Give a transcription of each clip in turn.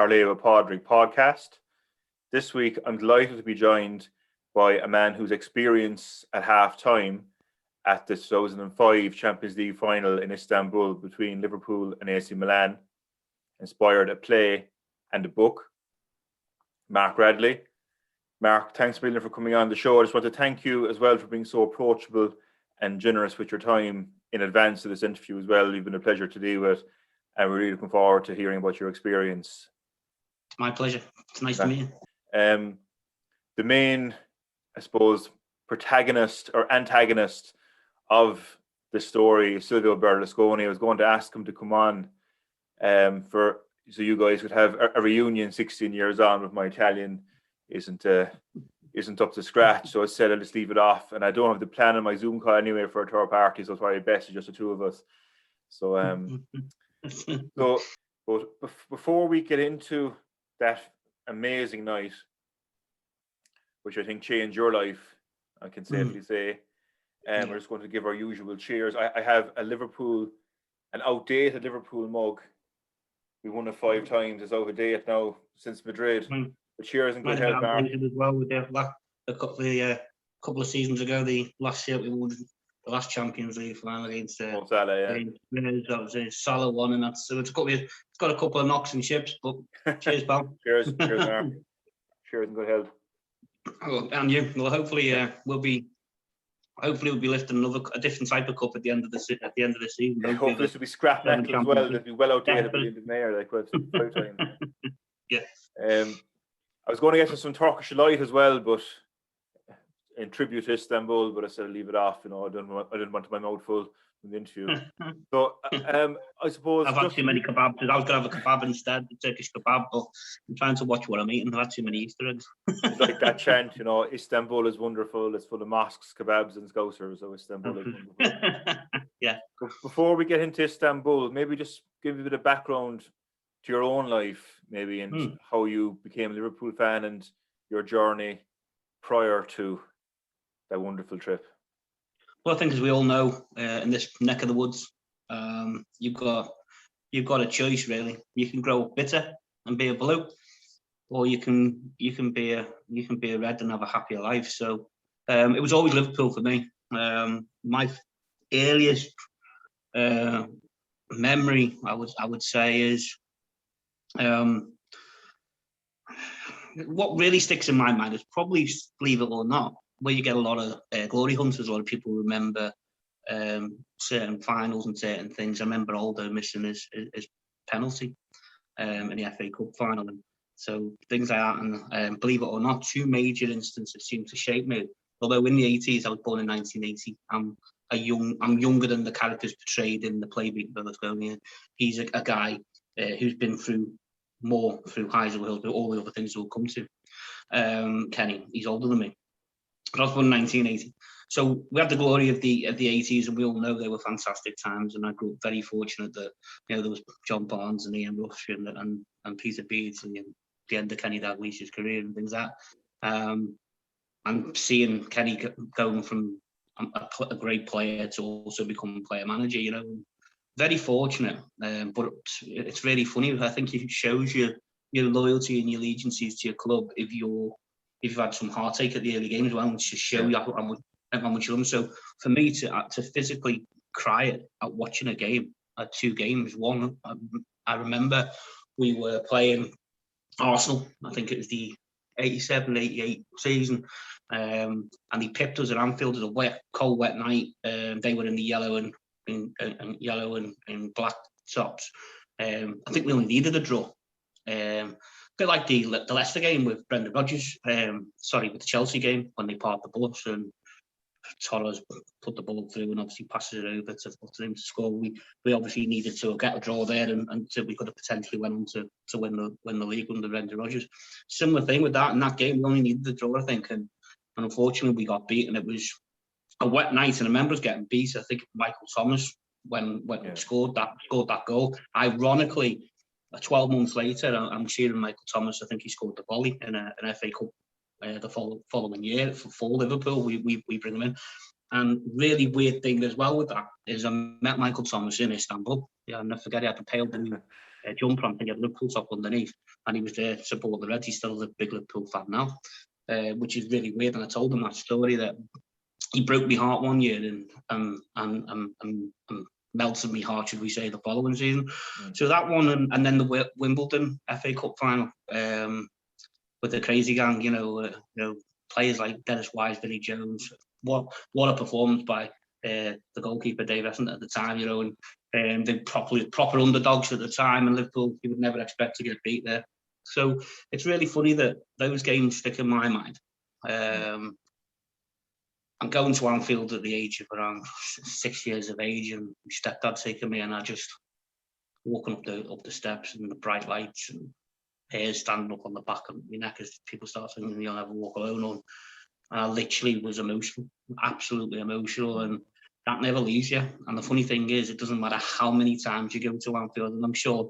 Parlay with Padraig podcast. This week, I'm delighted to be joined by a man whose experience at half-time at the 2005 Champions League final in Istanbul between Liverpool and AC Milan inspired a play and a book. Mark Radley. Mark, thanks a million for coming on the show. I just want to thank you as well for being so approachable and generous with your time in advance of this interview as well. You've been a pleasure to deal with, and we're really looking forward to hearing about your experience. My pleasure. It's nice to meet you. The main, I suppose, protagonist or antagonist of the story is Silvio Berlusconi. I was going to ask him to come on so you guys could have a reunion 16 years on, with my Italian isn't up to scratch. So I said I'll just leave it off, and I don't have the plan on my Zoom call anyway for a third party, so it's probably best it's just the two of us. So but before we get into that amazing night, which I think changed your life, I can safely say, we're just going to give our usual cheers. I have an outdated Liverpool mug. We won it 5 times. It's out of date now since Madrid. But cheers and good health, Mark. As well with a couple of seasons ago, the last year we won the last Champions League final against Salah, that was a Salah one, and it's got a couple of knocks and chips. But cheers, pal. cheers, Mark. Cheers and good health. Oh, and you. Well, hopefully we'll be lifting a different type of cup at the end of the season. Hopefully this will be scrap metal as well. It'll be well outdated by the end of May, like we've said 5 times. Yeah. I was going to get to some Turkish delight as well, but in tribute to Istanbul, but I said I'd leave it off. I didn't want my mouth full in the interview. So I suppose I've had too many kebabs. I was going to have a kebab instead, the Turkish kebab, but I'm trying to watch what I'm eating. I've had too many Easter eggs. It's like that chant, Istanbul is wonderful. It's full of mosques, kebabs, and Scousers. So Istanbul is wonderful. Yeah. Before we get into Istanbul, maybe just give a bit of background to your own life, maybe, and how you became a Liverpool fan and your journey prior to that wonderful trip. Well, I think, as we all know, in this neck of the woods, you've got a choice, really. You can grow bitter and be a blue, or you can be a red and have a happier life. So it was always Liverpool for me. My earliest memory, I would say, is what really sticks in my mind is probably, believe it or not, where you get a lot of glory hunters. A lot of people remember certain finals and certain things. I remember Aldo missing his penalty in the FA Cup final, and so things like that. And believe it or not, 2 major instances seem to shape me. Although in the 80s, I was born in 1980, I'm younger than the characters portrayed in the play Beating Berlusconi. He's a guy who's been through highs and lows, but all the other things we'll come to. Kenny, he's older than me. But I was born in 1980. So we had the glory of the 80s, and we all know they were fantastic times. And I grew up very fortunate that there was John Barnes and Ian Rush and Peter Beardsley, and the end of Kenny Dalglish's career and things like that. And seeing Kenny going from a great player to also become player manager, very fortunate. But it's really funny. I think it shows you your loyalty and your allegiances to your club if you've had some heartache at the early games, well, to show you how much you love them. So for me to physically cry at watching a game, at 2 games, one, I remember we were playing Arsenal. I think it was the 87-88 season, and he pipped us at Anfield. It was a cold, wet night. They were in the yellow and black tops. I think we only needed a draw. Bit like the Leicester game with Brendan Rodgers, with the Chelsea game when they parked the bus and Torres put the ball through and obviously passes it over to him to score. We obviously needed to get a draw there, and so we could have potentially went on to win the league under Brendan Rodgers. Similar thing with that in that game, we only needed the draw, I think, and unfortunately we got beaten. It was a wet night, and I remember us getting beat. I think Michael Thomas when scored that goal. Ironically, 12 months later, I'm cheering Michael Thomas. I think he scored the volley in an FA Cup the following year for Liverpool. We bring him in. And really weird thing as well with that is I met Michael Thomas in Istanbul. Yeah, I'll never forget, he had a pale blue jumper on, and he had a Liverpool top underneath. and he was there to support the Reds. He's still a big Liverpool fan now, which is really weird. And I told him that story, that he broke my heart one year and melted my heart, should we say, the following season. So that one, and then the Wimbledon FA Cup final with the crazy gang, players like Dennis Wise, Vinnie Jones. What a performance by the goalkeeper Dave Essendon at the time, and they proper underdogs at the time, and Liverpool, you would never expect to get beat there. So it's really funny that those games stick in my mind. I'm going to Anfield at the age of around 6 years of age, and my stepdad taking me, and I just walking up the steps and the bright lights and hair standing up on the back of my neck as people start singing "You'll Never Walk Alone" on. And I literally was emotional, absolutely emotional, and that never leaves you. And the funny thing is, it doesn't matter how many times you go to Anfield, and I'm sure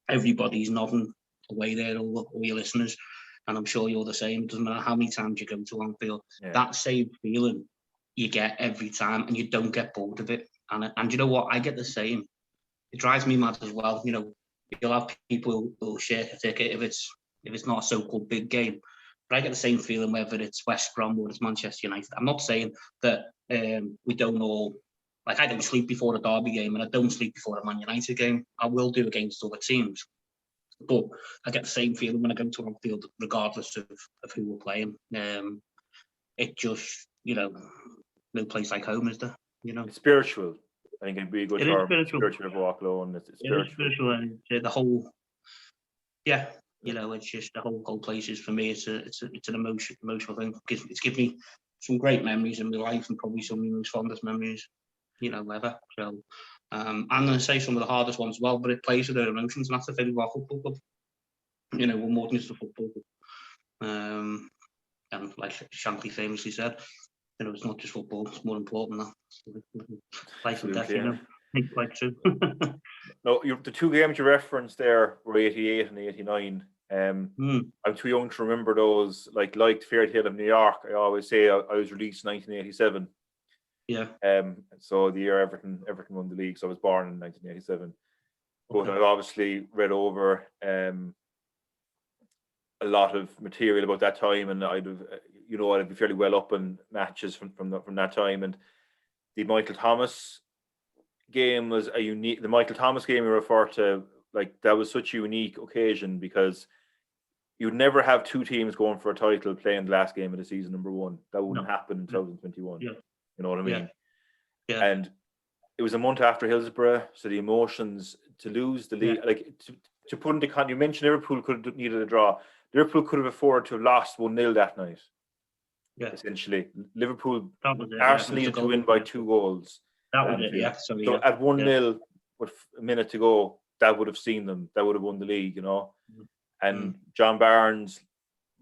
everybody's nodding away there, all your listeners, and I'm sure you're the same. It doesn't matter how many times you go to Anfield, that same feeling you get every time, and you don't get bored of it. And you know what? I get the same. It drives me mad as well. You'll have people who'll share a ticket if it's not a so-called big game. But I get the same feeling whether it's West Brom or it's Manchester United. I'm not saying that we don't all, like, I don't sleep before a Derby game and I don't sleep before a Man United game. I will do against other teams. But I get the same feeling when I go to Anfield, regardless of who we're playing. It just, no place like home, is there? It's spiritual. I think it'd be a good term. Spiritual walk alone. It's spiritual. And the whole, it's just the whole place is, for me, it's an emotional thing. It's given me some great memories in my life, and probably some of my most fondest memories, ever. So, I'm going to say some of the hardest ones as well, but it plays with their emotions, and that's the thing with our football club. We're more than just a football club. And like Shankly famously said, it's not just football; it's more important than that. Life and death, Quite true. No, the two games you referenced there were 88 and 89. I'm too young to remember those. Like Fairy Tale of New York, I always say I was released in 1987. Yeah. So the year Everton won the league. So I was born in 1987. But I've obviously read over a lot of material about that time, and I'd be fairly well up on matches from that time. And the Michael Thomas game was the Michael Thomas game you refer to, like, that was such a unique occasion because you'd never have two teams going for a title playing the last game of the season, number one. That wouldn't happen in 2021. Yeah. You know what I mean? Yeah. And it was a month after Hillsborough, so the emotions to lose the league, like to put into context, you mentioned Liverpool could have needed a draw. Liverpool could have afforded to have lost 1-0 that night. Yeah. Essentially, Liverpool, Arsenal needed to win by 2 goals. That was it, yeah. So at 1-0 with a minute to go, that would have seen them. That would have won the league, And John Barnes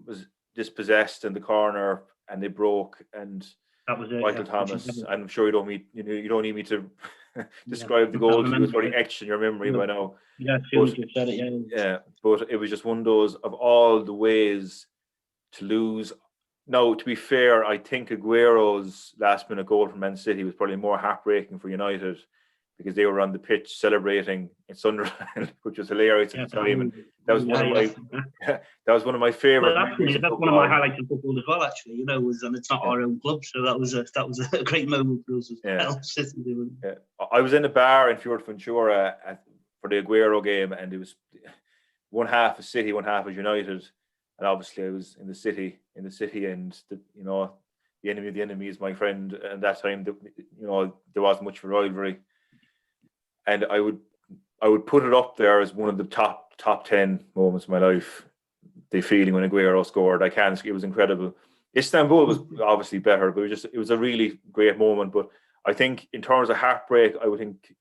was dispossessed in the corner, and they broke. And that was it, Michael Thomas. I'm sure you don't need me to describe the goals. He was probably etched in your memory by now. Yeah, you said it. Yeah, but it was just one of those, of all the ways to lose. Now, to be fair, I think Aguero's last-minute goal from Man City was probably more heartbreaking for United because they were on the pitch celebrating in Sunderland, which was hilarious at the time. And that was one of my favourite. Well, that's one of my highlights of football as well. Actually, and it's not our own club, so that was a great moment for us as well. Yeah. I was in a bar in Fuerteventura for the Aguero game, and it was one half is City, one half is United. And obviously, I was in the city, and the enemy of the enemy is my friend. And that time, there wasn't much of a rivalry, and I would put it up there as one of the top 10 moments of my life. The feeling when Aguero scored, it was incredible. Istanbul was obviously better, but it was a really great moment. But I think in terms of heartbreak, I would think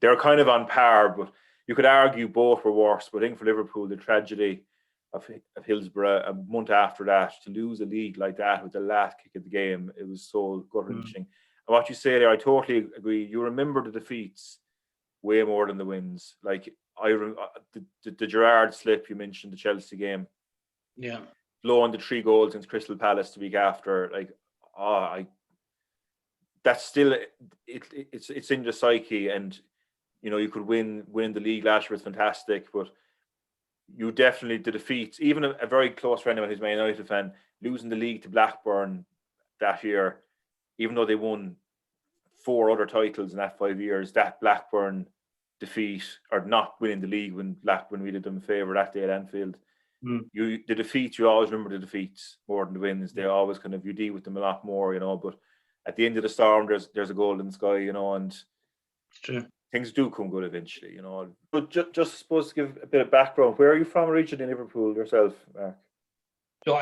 they're kind of on par. But you could argue both were worse. But I think for Liverpool, the tragedy of Hillsborough, a month after that, to lose a league like that with the last kick of the game, it was so gut-wrenching. And what you say there, I totally agree. You remember the defeats way more than the wins. Like the Gerrard slip you mentioned, the Chelsea game, blowing the 3 goals against Crystal Palace the week after. That's still it's in the psyche, and you could win the league last year was fantastic, but you definitely, the defeats, even a very close friend of mine who's a Man United fan, losing the league to Blackburn that year, even though they won 4 other titles in that 5 years, that Blackburn defeat, or not winning the league when Blackburn really did them a favour that day at Anfield, the defeats, you always remember the defeats more than the wins. They always kind of, you deal with them a lot more, but at the end of the storm, there's a golden sky, and True. Things do come good eventually, But just supposed to give a bit of background. Where are you from originally in Liverpool yourself, Mark? So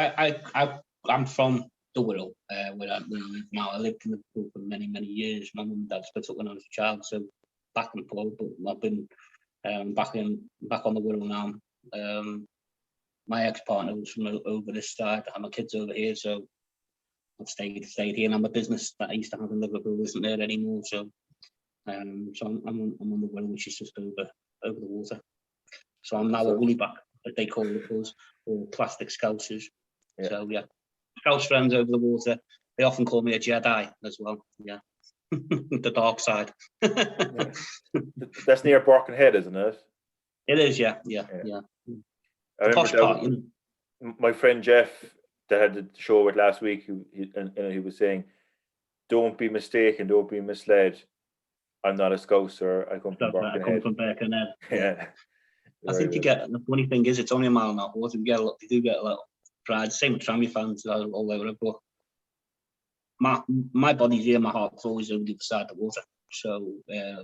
I'm from the Wirral, where I live now. I lived in Liverpool for many, many years. My mum and dad split up when I was a child, so back and forth. But I've been back on the Wirral now. My ex-partner was from over this side. I have my kids over here, so I've stayed here. And my business that I used to have in Liverpool isn't there anymore, so I'm on the Wirral, which is just over the water. So I'm now a woolly back, as they call it, us, or plastic Scousers. Yeah. So yeah, Scouse friends over the water. They often call me a Jedi as well. Yeah, the dark side. That's near Birkenhead, isn't it? It is, yeah. I remember my friend Jeff that had the show with last week, he was saying, "Don't be mistaken, don't be misled. I'm not a Scouser. I come from Birkenhead." I come from Birkenhead. Yeah. I think you get, the funny thing is, it's only a mile and a half water. You do get a lot of pride. Same with Tranmere fans all over it. But my body's here, my heart's always over the other side of the water. So, Yeah,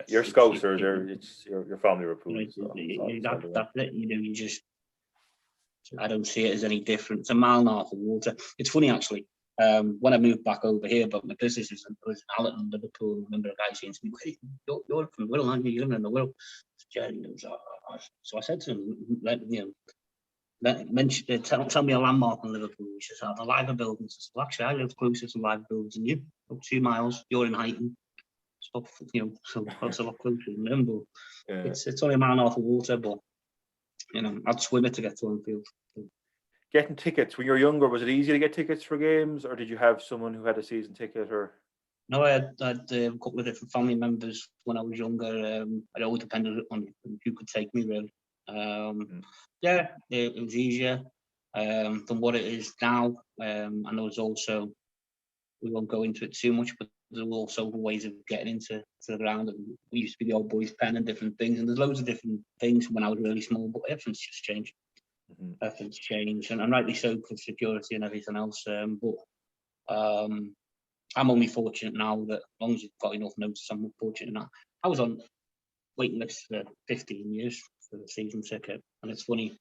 you're Scousers. It's your family Liverpool. That's it. You just, I don't see it as any different. It's a mile and a half of water. It's funny actually. When I moved back over here, but my business was in Allerton, Liverpool. I remember a guy saying to me, "Hey, you're from Wirral, aren't you? You're living in the Wirral." So I said to him, tell me a landmark in Liverpool. He says, "The Liver buildings." I said, "Well, actually, I live closer to Liver buildings than you. About 2 miles. You're in Highton. So that's a lot closer than them, but it's only a mile and a half of water, but I'd swim it to get to Anfield." Getting tickets when you were younger, was it easy to get tickets for games, or did you have someone who had a season ticket? Or no, I had a couple of different family members when I was younger. It always depended on who could take me, really. Yeah, it was easier than what it is now. And there was also, we won't go into it too much, but there were also ways of getting into the ground. And we used to be the old boys' pen and different things. And there's loads of different things when I was really small, but everything's just changed. Everything's changed, and rightly so, for security and everything else. But I'm only fortunate now that, as long as you've got enough notice, I'm fortunate now. I was on waiting list for 15 years for the season ticket, and it's funny,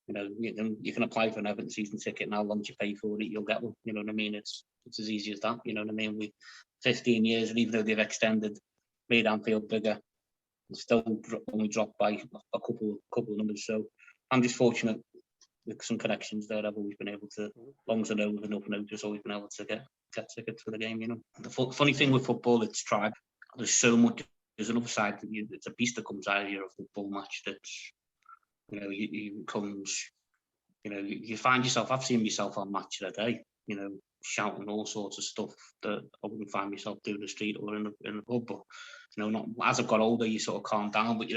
you can apply for an Everton season ticket, and how long you pay for it, you'll get one. You know what I mean? It's as easy as that. You know what I mean? With 15 years, and even though they've extended, made Anfield bigger, it's still only dropped by a couple of numbers. So I'm just fortunate with some connections there. I've always been able to, as long as I know with enough notice, always been able to get tickets for the game. The funny thing with football, it's tribe. There's so much. There's another side that it's a beast that comes out of your football match. That's you find yourself. I've seen myself on Match of the Day. Shouting all sorts of stuff that I wouldn't find myself doing in the street or in the pub. But not as I've got older, you sort of calm down. But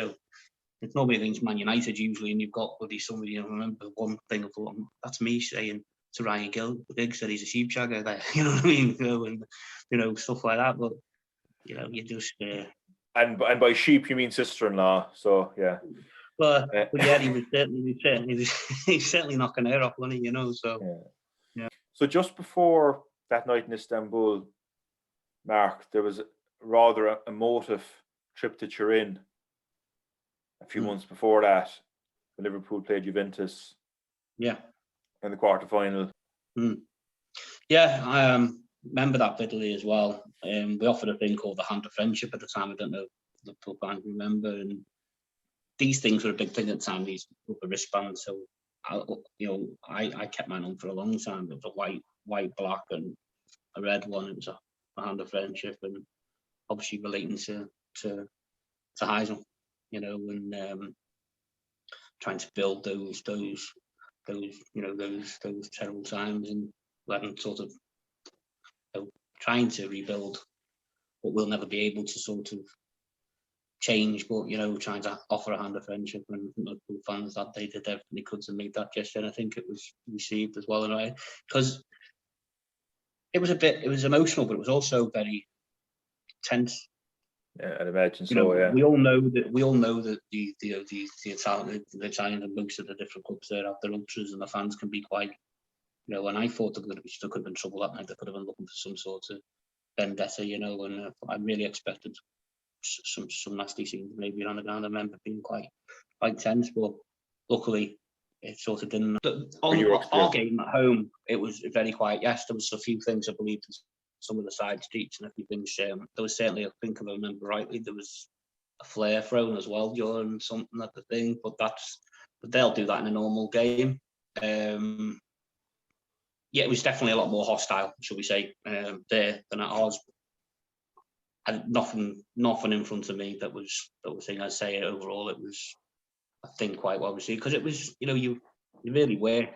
it's nobody against Man United usually, and you've got somebody. I remember one thing I thought, that's me saying to Ryan Giggs that he's a sheep shagger there. You know what I mean? And stuff like that. But you just. And by sheep you mean sister-in-law. So yeah. Well, yeah, he was certainly knocking her off, wasn't he? So. Yeah. So just before that night in Istanbul, Mark, there was a rather emotive trip to Turin a few months before that, when Liverpool played Juventus. Yeah. In the quarter-final. Yeah, I remember that vividly as well. We offered a thing called the Hand of Friendship at the time. I don't know if the Liverpool fans remember. And these things were a big thing at the time, these rubber wristbands. So, I kept mine on for a long time. It was a white, black, and a red one. It was a Hand of Friendship, and obviously relating to Heysel, and trying to build those terrible times, and letting sort of trying to rebuild what we'll never be able to sort of change, but trying to offer a hand of friendship, and Liverpool fans that they did everything they could to make that gesture, and I think it was received as well in a way, because it was emotional, but it was also very tense. Yeah, I'd imagine so. Yeah, we all know that the Italians and most of the different clubs there have their ultras, and the fans can be quite. And I thought there could have been trouble that night. They could have been looking for some sort of vendetta, and I really expected some nasty scenes maybe on the ground. I remember being quite tense, but luckily it sort of didn't. On our game at home, it was very quiet. Yes, there was a few things, I believe, some of the side streets and a few things. There was certainly, I think if I remember rightly, there was a flare thrown as well during something at the thing, but they'll do that in a normal game. Yeah, it was definitely a lot more hostile, shall we say, there than at ours. And nothing in front of me that was thing. I'd say overall it was, I think, quite well received, because it was, you really were,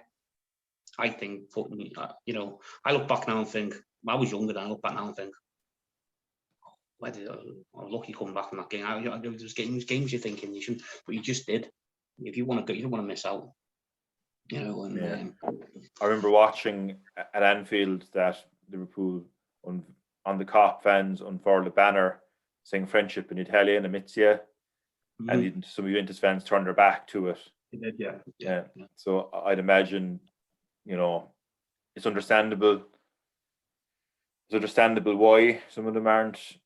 I think, putting, I look back now and think, I was younger than I look back now and think, where did I was lucky coming back from that game. There's games you're thinking you shouldn't, but you just did. If you want to go, you don't want to miss out. And yeah. I remember watching at Anfield that Liverpool on the Cop fans unfurled a banner saying "Friendship" in Italian, Amicizia, and some Juventus fans turned their back to it. They did, yeah. So I'd imagine, it's understandable. It's understandable why some of them aren't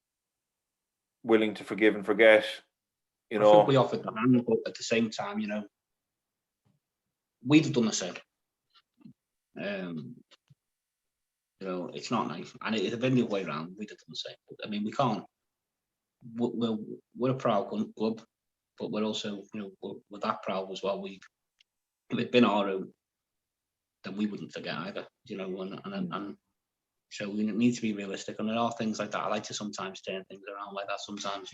willing to forgive and forget. I think we offered the hand, but at the same time, we'd have done the same. It's not nice, and it'd have been the other way around. We'd have done the same. But, I mean, we can't. We're a proud club, but we're also, we're that proud as well. If it'd been our own, then we wouldn't forget either. And so we need to be realistic. And there are things like that. I like to sometimes turn things around like that. Sometimes,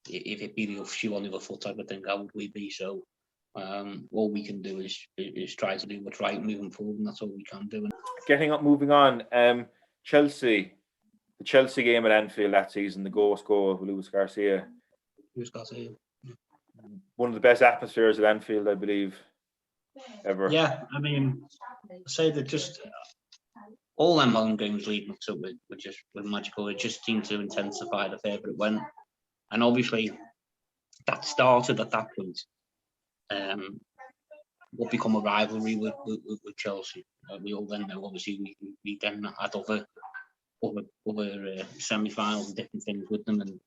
if it be the shoe on the other foot type of thing, how would we be? So all we can do is try to do what's right moving forward, and that's all we can do. Moving on, Chelsea, the Chelsea game at Anfield that season, the ghost goal of Luis Garcia. One of the best atmospheres at Anfield, I believe, ever. Yeah, I mean, I say that just all them home games leading up to it were magical. It just seemed to intensify the further it went. And obviously, that started at that point. What become a rivalry with Chelsea. We all then know, obviously, we then had other semi-finals and different things with them. And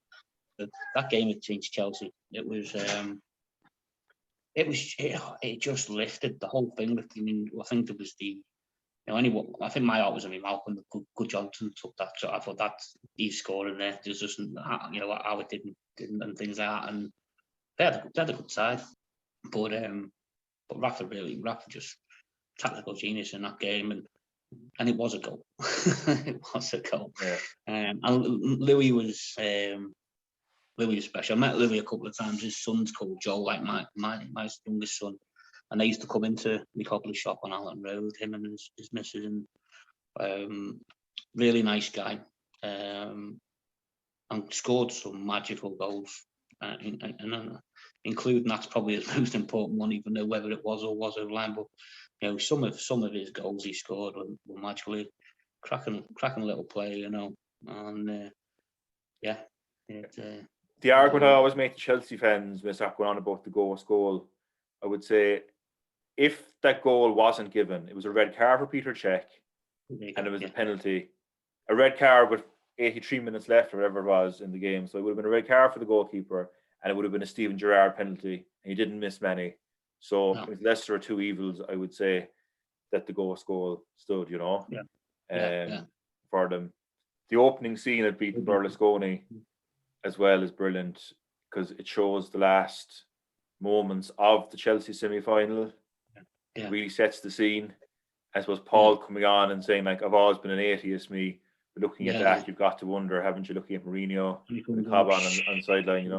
that game against Chelsea, it just lifted the whole thing. I mean, I think there was I think my heart was in my mouth when Good Johnson took that shot. I thought that he's scoring there. There's just how it didn't and things like that. And they had a good side, but Rafa just tactical genius in that game, and it was a goal. It was a goal. Yeah. And Louis was special. I met Louis a couple of times. His son's called Joel, like my youngest son. And they used to come into the cobbler shop on Allen Road, him and his missus, and really nice guy, and scored some magical goals, and including that's probably his most important one, even though whether it was or was over line. But some of his goals he scored were magically cracking little play, and the argument I always make to Chelsea fans when I start going on about the ghost goal, I would say, if that goal wasn't given, it was a red card for Peter Cech, and it was a penalty. A red card with 83 minutes left or whatever it was in the game. So it would have been a red card for the goalkeeper, and it would have been a Steven Gerrard penalty, and he didn't miss many. So with lesser of two evils, I would say that the ghost goal stood, for them. The opening scene at Beating Berlusconi as well is brilliant, because it shows the last moments of the Chelsea semi-final. It really sets the scene. I suppose Paul coming on and saying, like, I've always been an atheist, me. But looking at that, you've got to wonder, haven't you, looking at Mourinho and Cobb on sideline,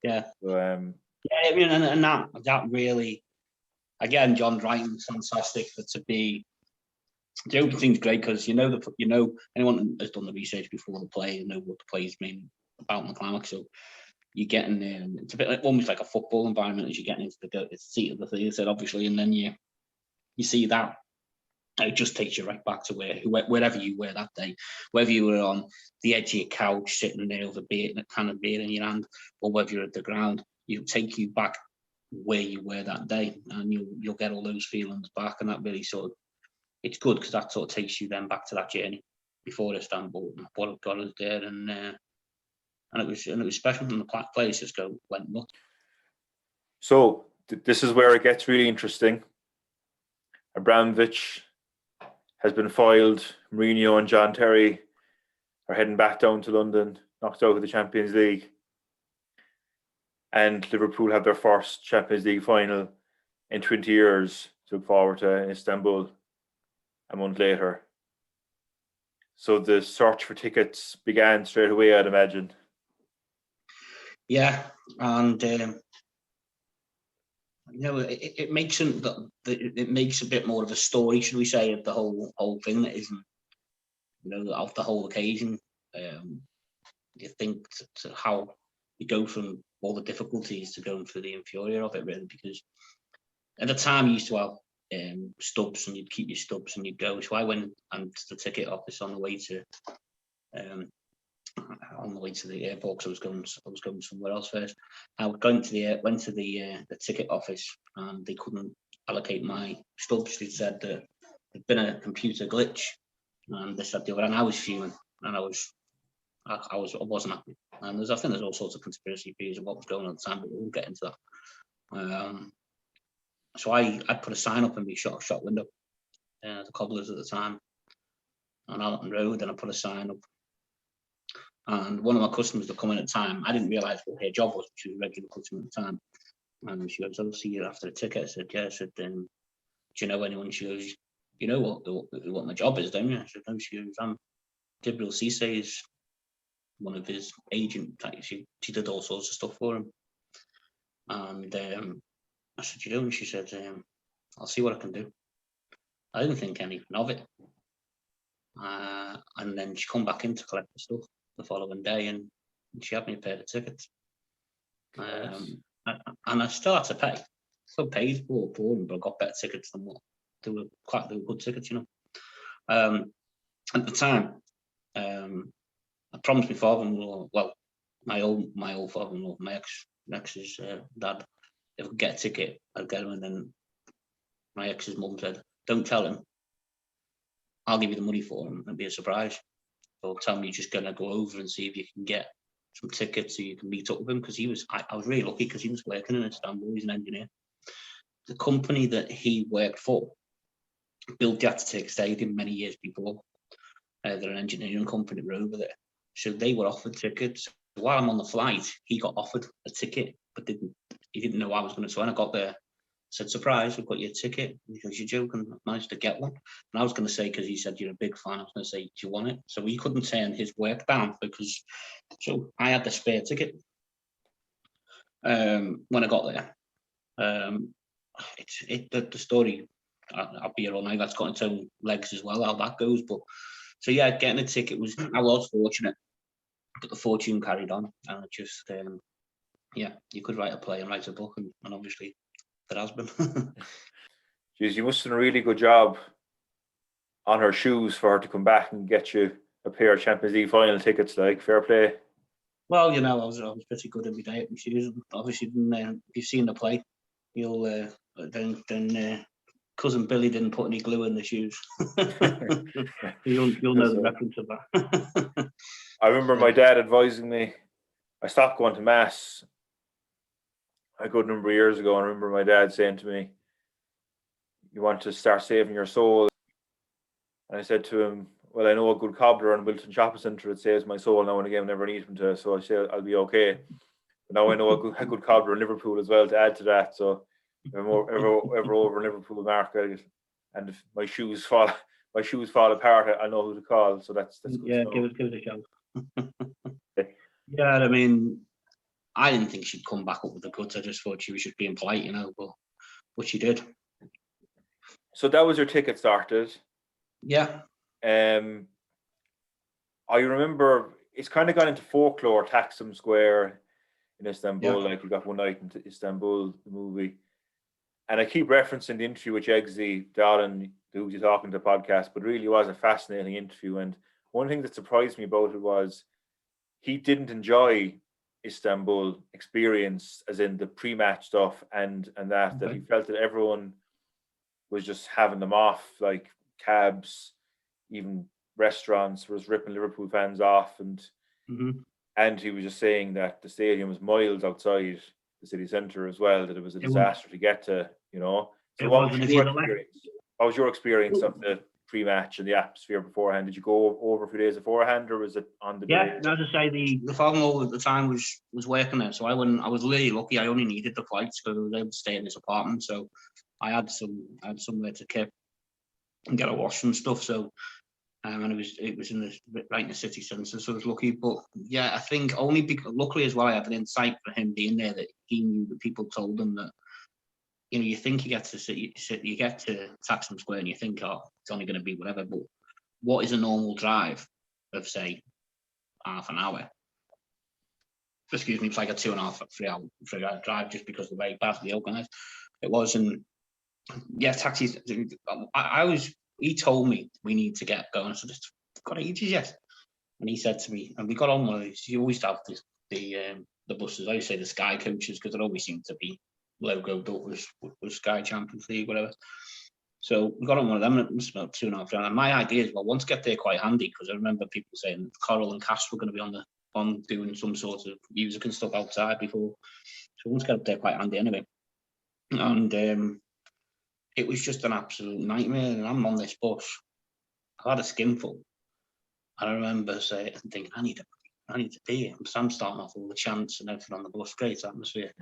Yeah. So, I mean, and that really, again, John's writing fantastic, for to be the open thing's great because anyone has done the research before the play and know what the play's been about in the climax. So you're getting it's a bit almost like a football environment as you're getting into the seat of the theatre, obviously, and then you see that. It just takes you right back to wherever you were that day, whether you were on the edge of your couch sitting there with a can of beer in your hand, or whether you're at the ground. It'll take you back where you were that day, and you'll get all those feelings back, and that really sort of, it's good because that sort of takes you then back to that journey before Istanbul, what got us there, and it was special. And the players just went nuts. So this is where it gets really interesting. Abramovich has been foiled. Mourinho and John Terry are heading back down to London, knocked out of the Champions League. And Liverpool have their first Champions League final in 20 years to look forward to in Istanbul a month later. So the search for tickets began straight away, I'd imagine. Yeah, and it makes it makes a bit more of a story, should we say, of the whole thing that isn't, of the whole occasion. You think to how you go from all the difficulties to going through the infuriator of it, really, because at the time you used to have stubs, and you'd keep your stubs and you'd go. So I went to the ticket office on the way to the airport because I was going somewhere else first. I went to the ticket office, and they couldn't allocate my stubs. They said that there'd been a computer glitch, and they said and I was fuming, and I wasn't happy. And I think there's all sorts of conspiracy theories of what was going on at the time, but we won't get into that. So I put a sign up in my shop window, the cobblers at the time, on Alton Road, and I put a sign up. And one of my customers that come in at the time, I didn't realise what her job was. She was a regular customer at the time. And she goes, "I'll see you after the ticket." I said, "Yeah." I said, "Do you know anyone?" She goes, "You know what my job is, don't you?" I said, "No." She goes, "I'm Gabriel Cisse's one of his agents." She did all sorts of stuff for him. And I said, "You know?" And she said, "I'll see what I can do." I didn't think anything of it. And then she come back in to collect the stuff the following day, and she had me a pair of tickets. And I still had to pay. Still paid for them, but I got better tickets than what they were good tickets, At the time, I promised my father-in-law, well, my old father-in-law, my ex's dad, if I could get a ticket, I'd get him. And then my ex's mum said, "Don't tell him. I'll give you the money for him. It'll be a surprise. So tell me you're just going to go over and see if you can get some tickets so you can meet up with him." Because I was really lucky because he was working in Istanbul. He's an engineer. The company that he worked for built the Ataturk Stadium many years before. They're an engineering company that were over there. So they were offered tickets. While I'm on the flight, he got offered a ticket, but he didn't know I was going to. So when I got there, I said, "Surprise, we've got your ticket." And he goes, "You're joking?" I managed to get one. And I was going to say, because he said you're a big fan, I was going to say, "Do you want it?" So he couldn't turn his work down so I had the spare ticket. When I got there, the story, I'll be here all night. That's got its own legs as well, how that goes. But so yeah, getting a ticket I was fortunate, but the fortune carried on, and it just you could write a play and write a book, and obviously there has been. Jeez, you must have done a really good job on her shoes for her to come back and get you a pair of Champions League final tickets. Like, fair play. Well, I was pretty good every day at my shoes. Obviously, if you've seen the play, you'll then cousin Billy didn't put any glue in the shoes. you'll know the reference of that. I remember my dad advising me. I stopped going to mass a good number of years ago. I remember my dad saying to me, "You want to start saving your soul?" And I said to him, "Well, I know a good cobbler in Wilton Shopping Centre that saves my soul now and again whenever I need him to, so I say I'll be okay." But now I know a good cobbler in Liverpool as well to add to that. So if I'm ever over in Liverpool, Mark, and if my shoes fall apart, I know who to call. So that's good. Yeah, give it a shout. Yeah, I mean, I didn't think she'd come back up with the goods. I just thought she was just being polite, but she did. So that was your ticket started. Yeah. I remember it's kind of gone into folklore, Taksim Square in Istanbul. Yeah. Like, you got One Night in Istanbul, the movie. And I keep referencing the interview with Jegsy Darlin, who's talking to the podcast, but really was a fascinating interview. And one thing that surprised me about it was he didn't enjoy Istanbul experience, as in the pre-match stuff and that he felt that everyone was just having them off, like cabs, even restaurants was ripping Liverpool fans off, and he was just saying that the stadium was miles outside the city centre as well, that it was a disaster to get to, you know. So what was your experience of the pre-match and the atmosphere beforehand? Did you go over a few days beforehand, or was it on the day? Yeah, as I say, the phone all at the time was working there, so I was really lucky. I only needed the flights because I was able to stay in this apartment, so I had somewhere to keep and get a wash and stuff. So and it was right in the city centre, so I was lucky. But yeah, I think only because luckily as well, I had an insight for him being there that he knew that people told him that, you know, you think you get to Taksim Square and you think, oh, it's only going to be whatever, but what is a normal drive of, say, half an hour? Excuse me, it's like a 2.5, 3 hour drive, just because of the way badly organised it was. And yeah, taxis. He told me we need to get going. So just got ages yet. And he said to me, and we got on one of these. You always have the buses. I always say the Sky coaches, because they always seem to be logoed up with Sky Champions League, whatever. So we got on one of them, and it was about 2.5 hours. And my idea is, well, once get there quite handy, because I remember people saying Coral and Cass were going to be on doing some sort of music and stuff outside before. So once get up there quite handy anyway. And it was just an absolute nightmare. And I'm on this bus. I had a skinful. And I remember thinking, I need to be here. I'm starting off all the chants and everything on the bus, great atmosphere.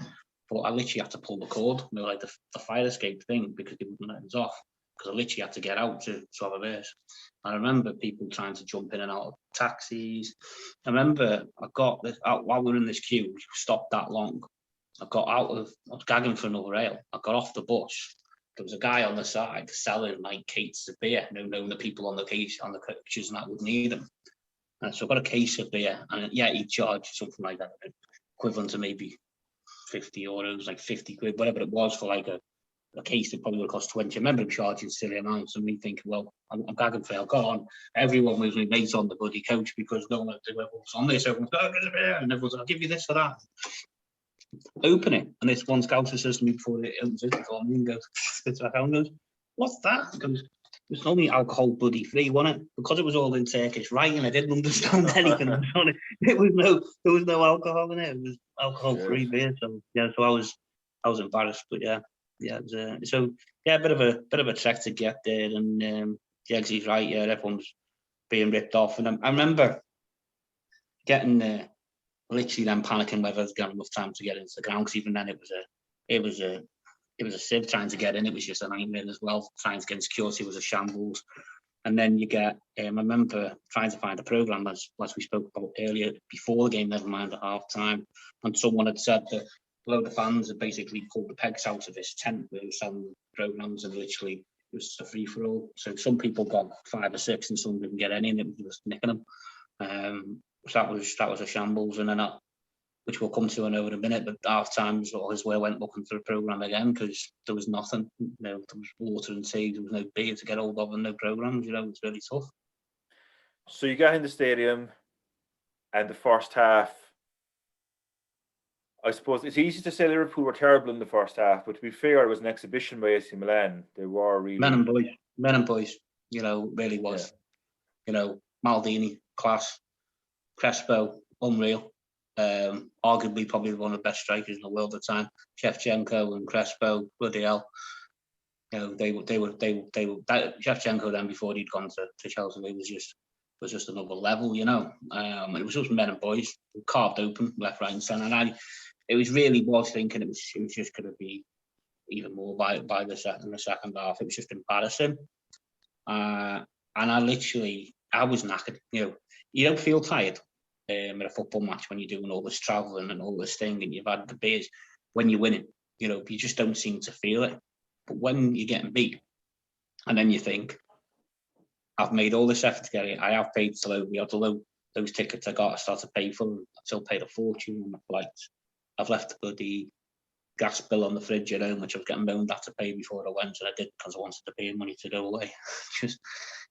But I literally had to pull the cord, you know, like the fire escape thing, because they wouldn't let us off. Because I literally had to get out to have a verse. I remember people trying to jump in and out of taxis. I remember I got this out while we were in this queue, we stopped that long. I was gagging for another ale. I got off the bus. There was a guy on the side selling like cases of beer, knowing the people on the coaches and that would need them. And so I got a case of beer, and yeah, he charged something like that, equivalent to maybe 50 euros, like 50 quid, whatever it was, for like a case that probably would cost 20. I remember him charging silly amounts, and me thinking, well, I'm gagging for alcohol. Everyone was my mates on the bloody coach, because no one was on this. Everyone's like, oh, beer, and everyone's like, I'll give you this for that. Open it, and this one scouser says to me before it opens it for me, and goes, spits back out and goes, what's that? Goes, it's only alcohol bloody free, wasn't it? Because it was all in Turkish writing, I didn't understand anything on it. There was no alcohol in it. It was alcohol free beer. So yeah, so I was embarrassed, but yeah, it was a bit of a trek to get there. And Jeggsy's right, yeah, everyone's being ripped off, and I remember getting there. Literally then panicking whether I was getting enough time to get into the ground, because even then it was a sieve trying to get in. It was just a nightmare as well. Trying to get in security was a shambles. And then you get, I remember trying to find a programme, as we spoke about earlier, before the game, never mind at half time. And someone had said that a load of fans had basically pulled the pegs out of this tent where they were selling programmes, and literally it was a free for all. So some people got 5 or 6 and some didn't get any, and it was just nicking them. So that was a shambles. And then which we'll come to in over a minute, but half time is where I went looking for a programme again, because there was nothing. You know, there was water and tea, there was no beer to get hold of, and no programmes. You know, it's really tough. So you got in the stadium, and the first half, I suppose it's easy to say Liverpool were terrible in the first half, but to be fair, it was an exhibition by AC Milan. They were really men and boys. You know, really was. Yeah. You know, Maldini, class. Crespo, unreal. Arguably probably one of the best strikers in the world at the time. Shevchenko and Crespo, bloody hell. You know, they were Shevchenko then, before he'd gone to Chelsea, was just another level, you know. It was just men and boys carved open left, right, and centre. And it was thinking it was just going to be even more by the second half. It was just embarrassing. And I was knackered. You know, you don't feel tired in a football match when you're doing all this travelling and all this thing, and you've had the beers. When you're winning, you know, you just don't seem to feel it. But when you're getting beat, and then you think, I've made all this effort to get it. I have paid although those tickets I got, I started to pay for them. I still paid a fortune on the flights. I've left the gas bill on the fridge at home, which I was getting moaned at to pay before I went, and I did because I wanted to pay money to go away. Just,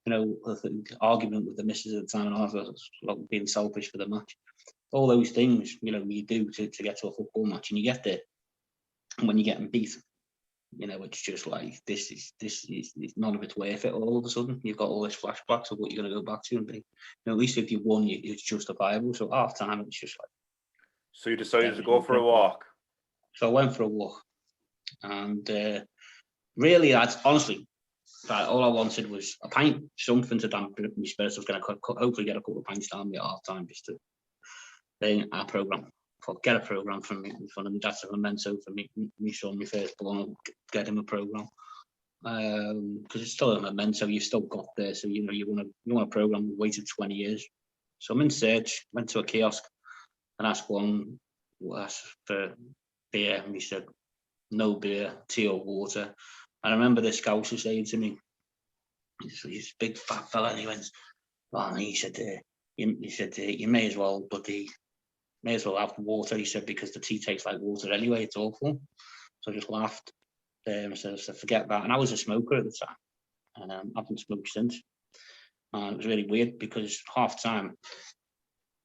the argument with the missus at the time, and I was being selfish for the match. All those things, you do to get to a football match, and you get there, and when you're getting beat, it's just like this is none of it's worth it. All of a sudden, you've got all this flashbacks of what you're going to go back to and be. At least if you won, it's justifiable. So half time, it's just like. So you decided to go for a walk. So I went for a walk, and really, honestly, all I wanted was a pint, something to dampen my spirits. I was going to hopefully get a couple of pints down me at half time just to then our program. Get a program from me in front of me. That's a memento for me. Me showing my first born, get him a program because it's still a memento. You've still got there, so you want a program. We've waited 20 years, so I'm in search. Went to a kiosk and asked one for beer, and he said no beer, tea or water. And I remember the Scouser saying to me, he's a big fat fella, and he went, "Well," he said, "You may as well, may as well have water," he said, "because the tea tastes like water anyway. It's awful." So I just laughed. I said, "Forget that." And I was a smoker at the time, and I haven't smoked since. And it was really weird because half time,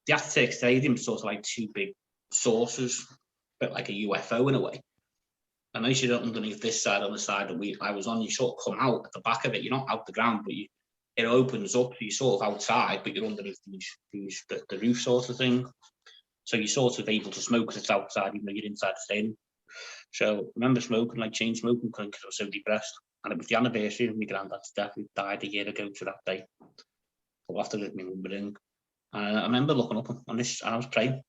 the Ataturk Stadium is sort of like two big saucers, a bit like a UFO in a way. And as you're underneath this side on the side that I was on, you sort of come out at the back of it. You're not out the ground, but it opens up. You're sort of outside, but you're underneath the roof sort of thing. So you're sort of able to smoke because it's outside, even though you're inside the stadium. So I remember smoking, like chain smoking, because I was so depressed. And it was the anniversary of my granddad's death. He died a year ago to that day. I'll have to give me number in. And I remember looking up on this, and I was praying.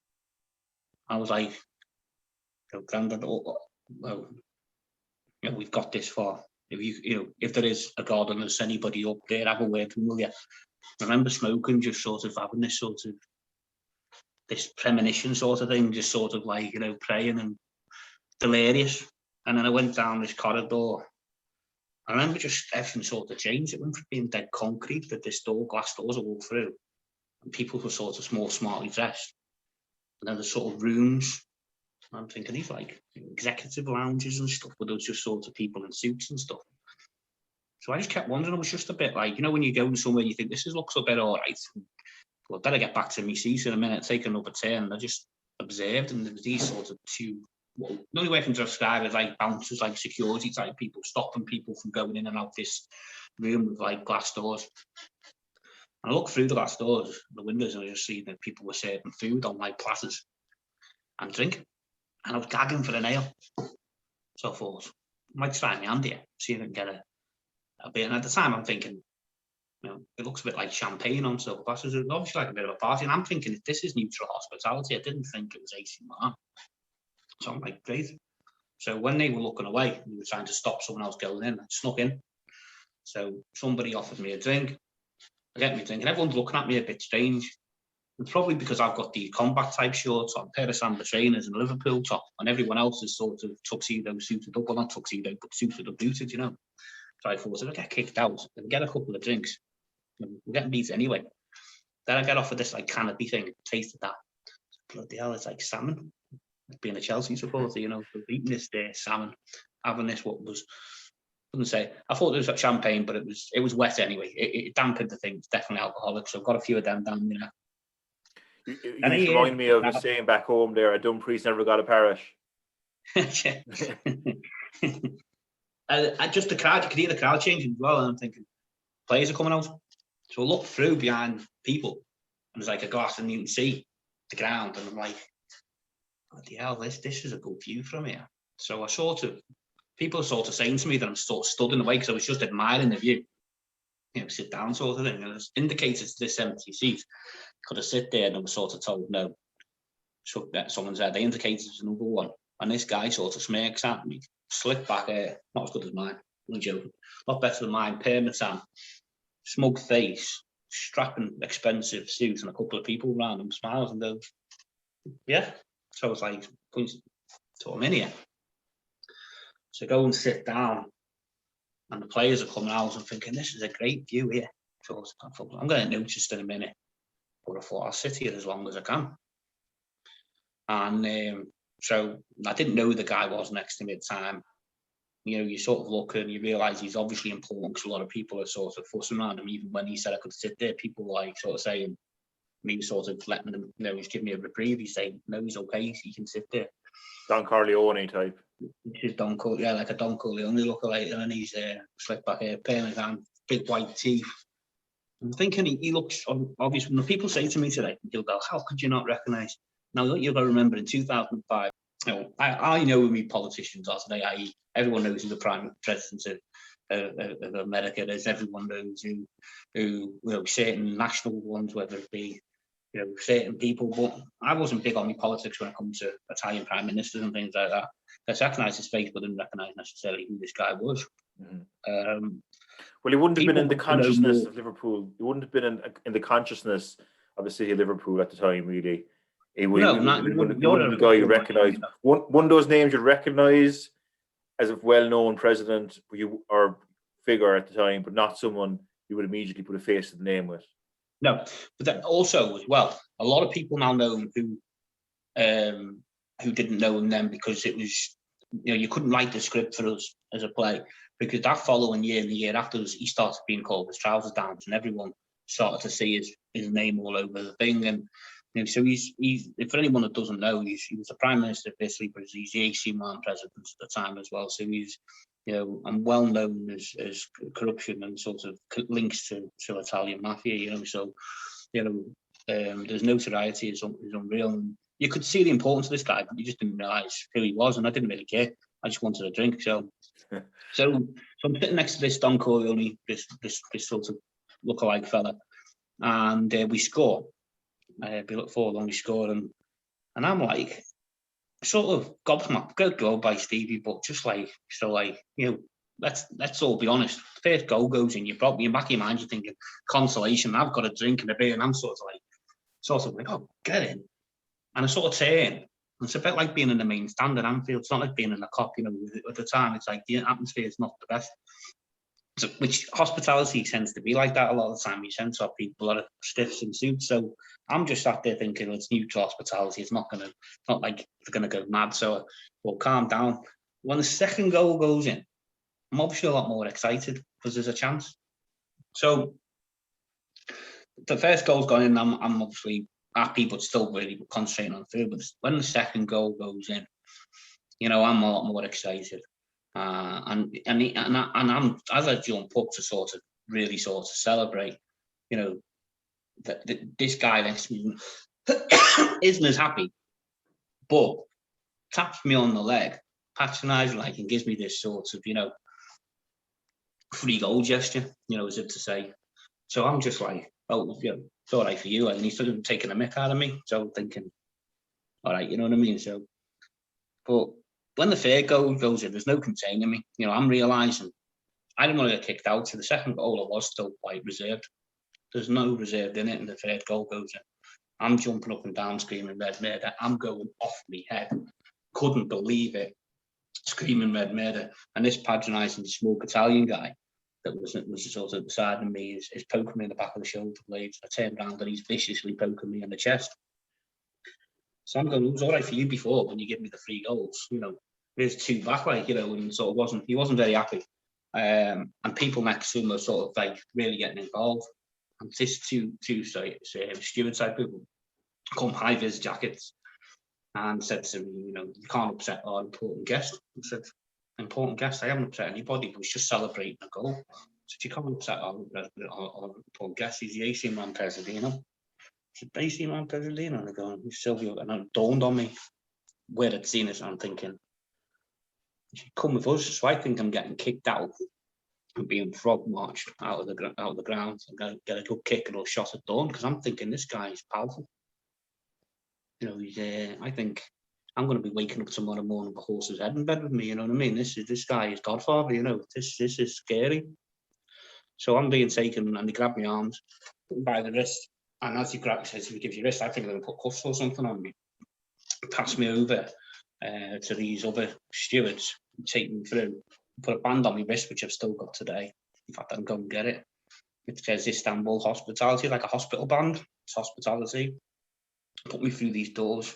I was like, Granddad, we've got this far. If there is a God and there's anybody up there, have a word with him, will you? I remember smoking, just sort of having this sort of this premonition sort of thing, just sort of like, praying and delirious. And then I went down this corridor. I remember just everything sort of changed. It went from being dead concrete with this glass doors I walked through, and people were sort of more smartly dressed. And then the sort of rooms, I'm thinking these like executive lounges and stuff, but those just sort of people in suits and stuff. So I just kept wondering. I was just a bit like, when you go somewhere, you think this looks a bit all right. Well, better get back to me seats in a minute, take another turn. I just observed, and there was these sort of two, the only way I can describe it is like bouncers, like security type people, stopping people from going in and out this room with like glass doors. And I looked through the glass doors, the windows, and I just see that people were serving food on like platters and drinking. And I was gagging for an ale. So I thought, I might try my hand here, see if I can get a bit. And at the time, I'm thinking, it looks a bit like champagne on silver glasses. It's obviously like a bit of a party. And I'm thinking, if this is neutral hospitality, I didn't think it was AC Milan. So I'm like, great. So when they were looking away, we were trying to stop someone else going in, I snuck in. So somebody offered me a drink. I get me a drink, and everyone's looking at me a bit strange. It's probably because I've got the combat type shorts on, a pair of Samba trainers and a Liverpool top, and everyone else is sort of tuxedo suited up, well, not tuxedo, but suited up booted, So I thought, if I get kicked out, if I get a couple of drinks, we're getting beat anyway. Then I get offered this like canopy thing, tasted that. Bloody hell, it's like salmon. Like being a Chelsea supporter, for eating this there salmon, having this what was, I wouldn't say, I thought it was like champagne, but it was wet anyway. It dampened the thing. It's definitely alcoholic, so I've got a few of them down, You remind me of the saying back home there, a dumb priest never got a parish. Just the crowd, you could hear the crowd changing as well, and I'm thinking, players are coming out. So I look through behind people, and there's like a glass, and you can see the ground, and I'm like, bloody hell, this is a good view from here. So people are sort of saying to me that I'm sort of stood in the way because I was just admiring the view. Sit down sort of thing. And it's indicated to this empty seat. Could I sit there? And I was sort of told no. So someone said they indicated there's another one. And this guy sort of smirks at me, slick back hair, not as good as mine. I'm joking. A lot better than mine. Permatan, smug face, strapping expensive suit, and a couple of people around him smiles and goes, yeah. So I was like, so I'm in here. So go and sit down. And the players are coming out and thinking, this is a great view here. I'm going to notice in a minute. But I thought I'll sit here as long as I can. And so I didn't know who the guy was next to me at the time. You know, you sort of look and you realise he's obviously important because a lot of people are sort of fussing around him. Even when he said I could sit there, people were like sort of saying, me sort of letting them know he's giving me a reprieve. He's saying, no, he's okay, he can sit there. Don Corleone type. Which is Don Corleone, yeah, like a Don Corleone lookalike, and he's slick back hair, painted on, big white teeth. I'm thinking he looks obvious. When the people say to me today, they'll go, how could you not recognise? Now, you've got to remember in 2005, you know, I know who we politicians are today, i.e. everyone knows who the Prime President of America is, everyone knows who you know, certain national ones, whether it be, you know, certain people, but I wasn't big on my politics when it comes to Italian prime ministers and things like that. I recognised his face, but didn't recognise necessarily who this guy was. Mm-hmm. Well, he wouldn't have been in the consciousness of Liverpool. He wouldn't have been in the consciousness of the city of Liverpool at the time, really. He wouldn't be the guy you recognise. One of those names you'd recognise as a well-known president or figure at the time, but not someone you would immediately put a face to the name with. No, but then also as well, a lot of people now know him who didn't know him then, because it was, you know, you couldn't write the script for us as a play, because that following year and the year after, he started being called with trousers down, and everyone started to see his name all over the thing. And you know, so he's for anyone that doesn't know, he was the Prime Minister of Italy, but he's the AC Milan president at the time as well. So he's, you know, and well known as corruption and sort of links to Italian mafia, you know. So, you know, his notoriety is unreal. And you could see the importance of this guy, but you just didn't realise who he was, and I didn't really care. I just wanted a drink. So I'm sitting next to this Don Corleone, this sort of lookalike fella, and we score. We look forward and we score, and I'm like, sort of gobsmacked, good goal by Stevie, but just like, so like, you know, let's all be honest. The first goal goes in, you're probably in the back of your mind, you're thinking consolation. I've got a drink and a beer, and I'm sort of like, oh, get in. And I sort of turn. It's a bit like being in the main stand at Anfield. It's not like being in a Cop, you know. At the time, it's like the atmosphere is not the best. So, which hospitality tends to be like that a lot of the time. You send to people, a lot of stiffs in suits. So I'm just sat there thinking, well, it's neutral hospitality. It's not like they're gonna go mad. So we'll calm down. When the second goal goes in, I'm obviously a lot more excited because there's a chance. So the first goal's gone in, I'm obviously happy, but still really concentrating on the third. But when the second goal goes in, you know, I'm a lot more excited. And I'm, as I jump up to sort of really sort of celebrate, you know, that this guy next to me isn't as happy, but taps me on the leg, patronising like, and gives me this sort of, you know, free goal gesture, you know, as if to say. So I'm just like, oh, you know, it's all right for you. And he's sort of taking a mick out of me. So I'm thinking, all right, you know what I mean? So, but when the third goal goes in, there's no containing me. You know, I'm realising I didn't want to get kicked out. So the second goal, I was still quite reserved. There's no reserved in it, and the third goal goes in. I'm jumping up and down, screaming red murder. I'm going off my head. Couldn't believe it. Screaming red murder. And this patronising smoke Italian guy that was sort of beside of me is poking me in the back of the shoulder blades. I turned around and he's viciously poking me in the chest. So I'm going, it was all right for you before when you give me the 3 goals. You know, there's 2 back, like, you know, and sort of he wasn't very happy. And people next to him were sort of like really getting involved. And this two steward side people come high-vis jackets and said to me, you know, you can't upset our important guest. I said, important guest? I haven't upset anybody, but it's just celebrating a goal. So you can't upset our important guest. He's the AC Milan Presidino. I said, AC Milan Presidino? And they're going, Silvio. And it dawned on me where I'd seen it. I'm thinking, you should come with us. So I think I'm getting kicked out and being frog marched out of the ground and get a good kick and a shot at dawn, because I'm thinking this guy is powerful. You know, I think I'm going to be waking up tomorrow morning with a horse's head in bed with me. You know what I mean? This guy is Godfather. You know, this is scary. So I'm being taken, and they grab my arms by the wrist, and as he says, if he gives you wrist, I think they're going to put cuffs or something on me. Pass me over to these other stewards, take me through, put a band on my wrist, which I've still got today. In fact, I can go and get it. It says Istanbul hospitality, like a hospital band. It's hospitality. Put me through these doors.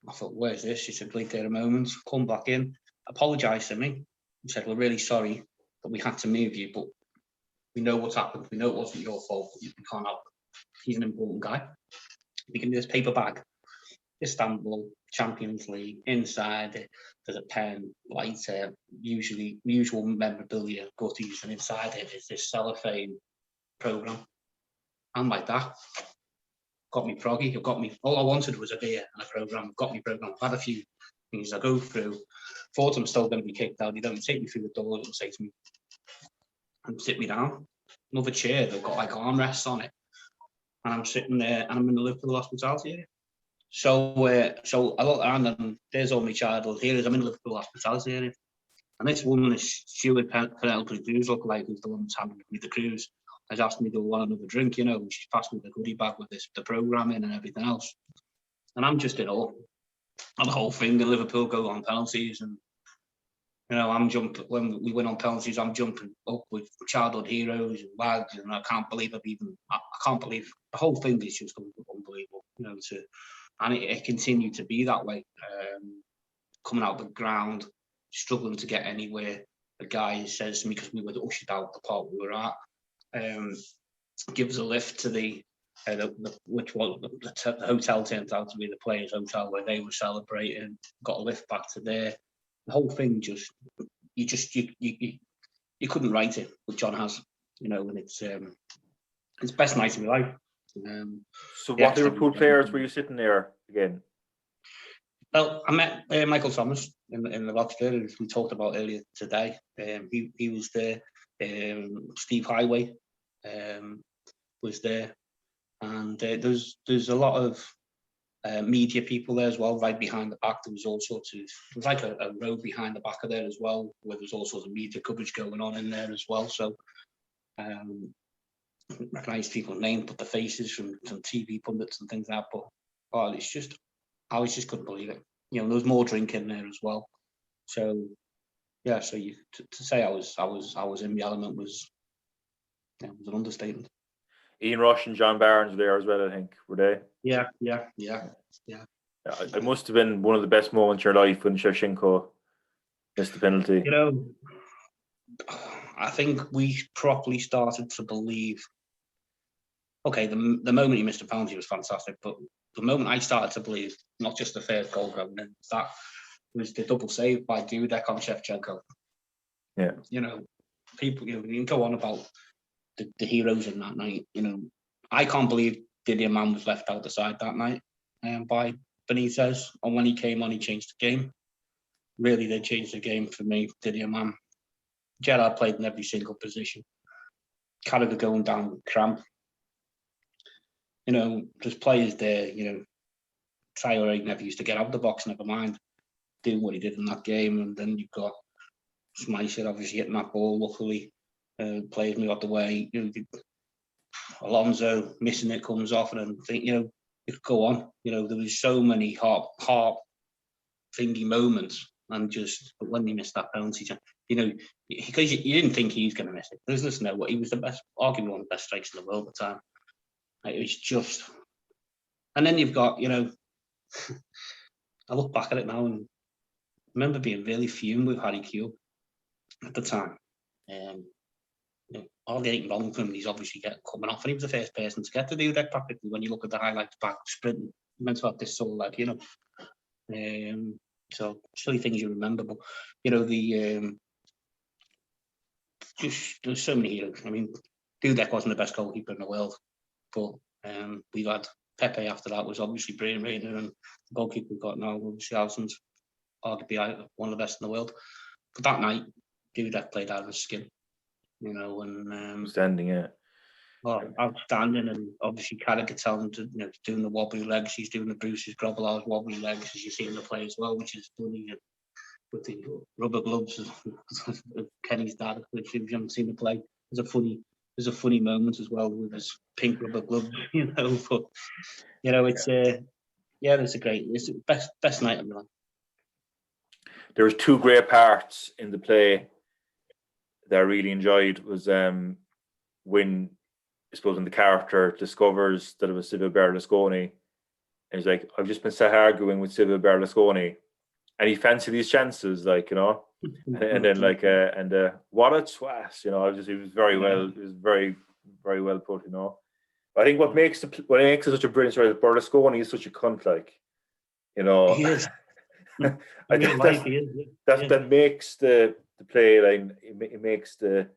I thought, where's this? She said, wait there a moment. Come back in. Apologised to me. He said, we're really sorry that we had to move you, but we know what's happened. We know it wasn't your fault. We can't help. He's an important guy. We can do this paper bag. Istanbul Champions League. Inside, there's a pen, lighter, usual memorabilia, gutties, and inside it is this cellophane program. I'm like that. Got me proggy. All I wanted was a beer and a program. Got me program. I've had a few things I go through. Thought I'm still going to be kicked out. You don't take me through the door and say to me, and sit me down. Another chair. They've got like armrests on it, and I'm sitting there, and I'm in the Liverpool hospitality area. So I look around, and there's all my childhood heroes. I'm in the Liverpool hospitality area, and this woman is Stuart Penelope Cruz, look like who's the one that's handing me the cruise. Has asked me to want another drink, and she's passed me the goodie bag with the programming and everything else. And I'm just in awe. And the whole thing, the Liverpool go on penalties, and I'm jumping when we win on penalties. I'm jumping up with childhood heroes and lads, and I can't believe I can't believe the whole thing is just unbelievable. And it continued to be that way. Coming out of the ground, struggling to get anywhere. The guy says to me, because we were ushered out the part we were at. Gives a lift to the hotel turned out to be the players' hotel where they were celebrating. Got a lift back to there. The whole thing you couldn't write it, but John has, and it's best night of my life. So what Liverpool players were you sitting there again? Well, I met Michael Thomas in the box there, as we talked about earlier today. He was there. Steve Highway was there, and there's a lot of media people there as well. Right behind the back, there was all sorts of. There's like a row behind the back of there as well, where there's all sorts of media coverage going on in there as well. So, recognise people's names, but the faces from TV pundits and things like that. But it's just, I just couldn't believe it. There was more drink in there as well. So. Yeah, so to say I was in the element was an understatement. Ian Rush and John Barnes were there as well, I think, were they? Yeah. It must have been one of the best moments of your life when Shevchenko missed the penalty. I think we properly started to believe. Okay, the moment he missed the penalty was fantastic, but the moment I started to believe, not just the first goal going in, that was the double save by Dudek on Shevchenko. Yeah. People, you can go on about the heroes in that night. I can't believe Didier Mann was left out the side that night by Benitez. And when he came on, he changed the game. Really, they changed the game for me, Didier Mann. Gerrard played in every single position. Carragher going down with cramp. There's players there, Traoré never used to get out of the box, never mind doing what he did in that game. And then you've got Schmeichel obviously hitting that ball, luckily. Players move out the way. Alonso missing it, comes off, and I think, it could go on. There was so many heart thingy moments, but when he missed that penalty, because you didn't think he was going to miss it. There's just no way. He was the best, arguably one of the best strikers in the world at the time. It was just, and then you've got, I look back at it now and remember being really fumed with Harry Kewell at the time. All the ain't wrong for him. He's obviously coming off, and he was the first person to get to do that practically. When you look at the highlights back, sprinting, meant to have this sort of leg, So silly things you remember, but there's so many heroes. I mean, Dudek wasn't the best goalkeeper in the world, but we've had Pepe after that was obviously Brian Reina, and the goalkeeper we've got now, obviously Alisson's arguably one of the best in the world. But that night, Dudek played out of his skin, and standing, yeah. Outstanding, and obviously Carragher telling him to doing the wobbly legs. He's doing the Bruce's Grobbelaar's wobbly legs, as you see in the play as well, which is funny. With the rubber gloves of Kenny's dad, which if you haven't seen the play, there's a funny moment as well with his pink rubber glove, But it's it's the best night of my life. There was two great parts in the play that I really enjoyed. Was when I suppose when the character discovers that it was Silvio Berlusconi, and he's like, I've just been sat arguing with Silvio Berlusconi, and he fancied these chances, like, and then like, what a twat, he was very well, it was very, very well put, I think what makes it such a brilliant story is Berlusconi is such a cunt, like, He is. I think that makes the play, like, it makes the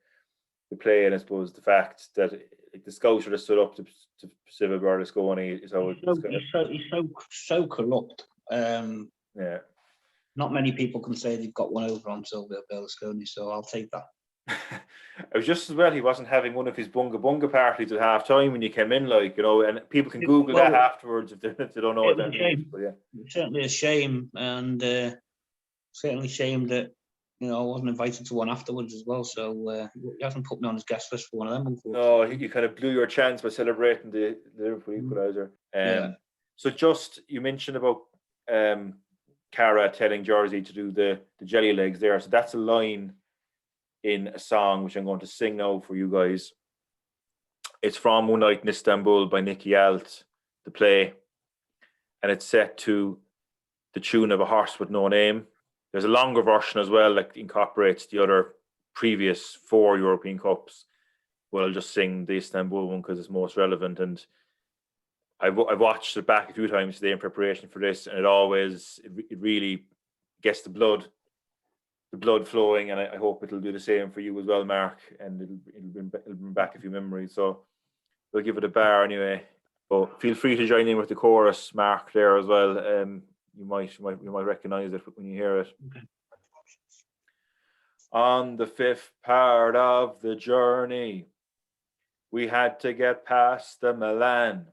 play, and I suppose the fact that the Scouser that stood up to Silvio Berlusconi is how he's so corrupt. Yeah. Not many people can say they've got one over on Silvio Berlusconi, so I'll take that. It was just as well he wasn't having one of his bunga bunga parties at half time when you came in, like, and people can Google that afterwards if they don't know what that means. But yeah, it's certainly a shame, and certainly shame that I wasn't invited to one afterwards as well. So he hasn't put me on his guest list for one of them. No, you kind of blew your chance by celebrating the Liverpool equaliser. So just you mentioned about Cara telling Jersey to do the jelly legs there. So that's a line in a song which I'm going to sing now for you guys. It's from One Night in Istanbul by Nicky Alt, the play, and it's set to the tune of A Horse With No Name. There's a longer version as well that incorporates the other previous 4 European Cups. Well, I'll just sing the Istanbul one because it's most relevant, and I've watched it back a few times today in preparation for this, and it really gets the blood flowing, and I hope it'll do the same for you as well, Mark, and it'll bring back a few memories. So we'll give it a bar anyway. But feel free to join in with the chorus, Mark, there as well. You might recognise it when you hear it. Okay. On the 5th part of the journey, we had to get past the Milan.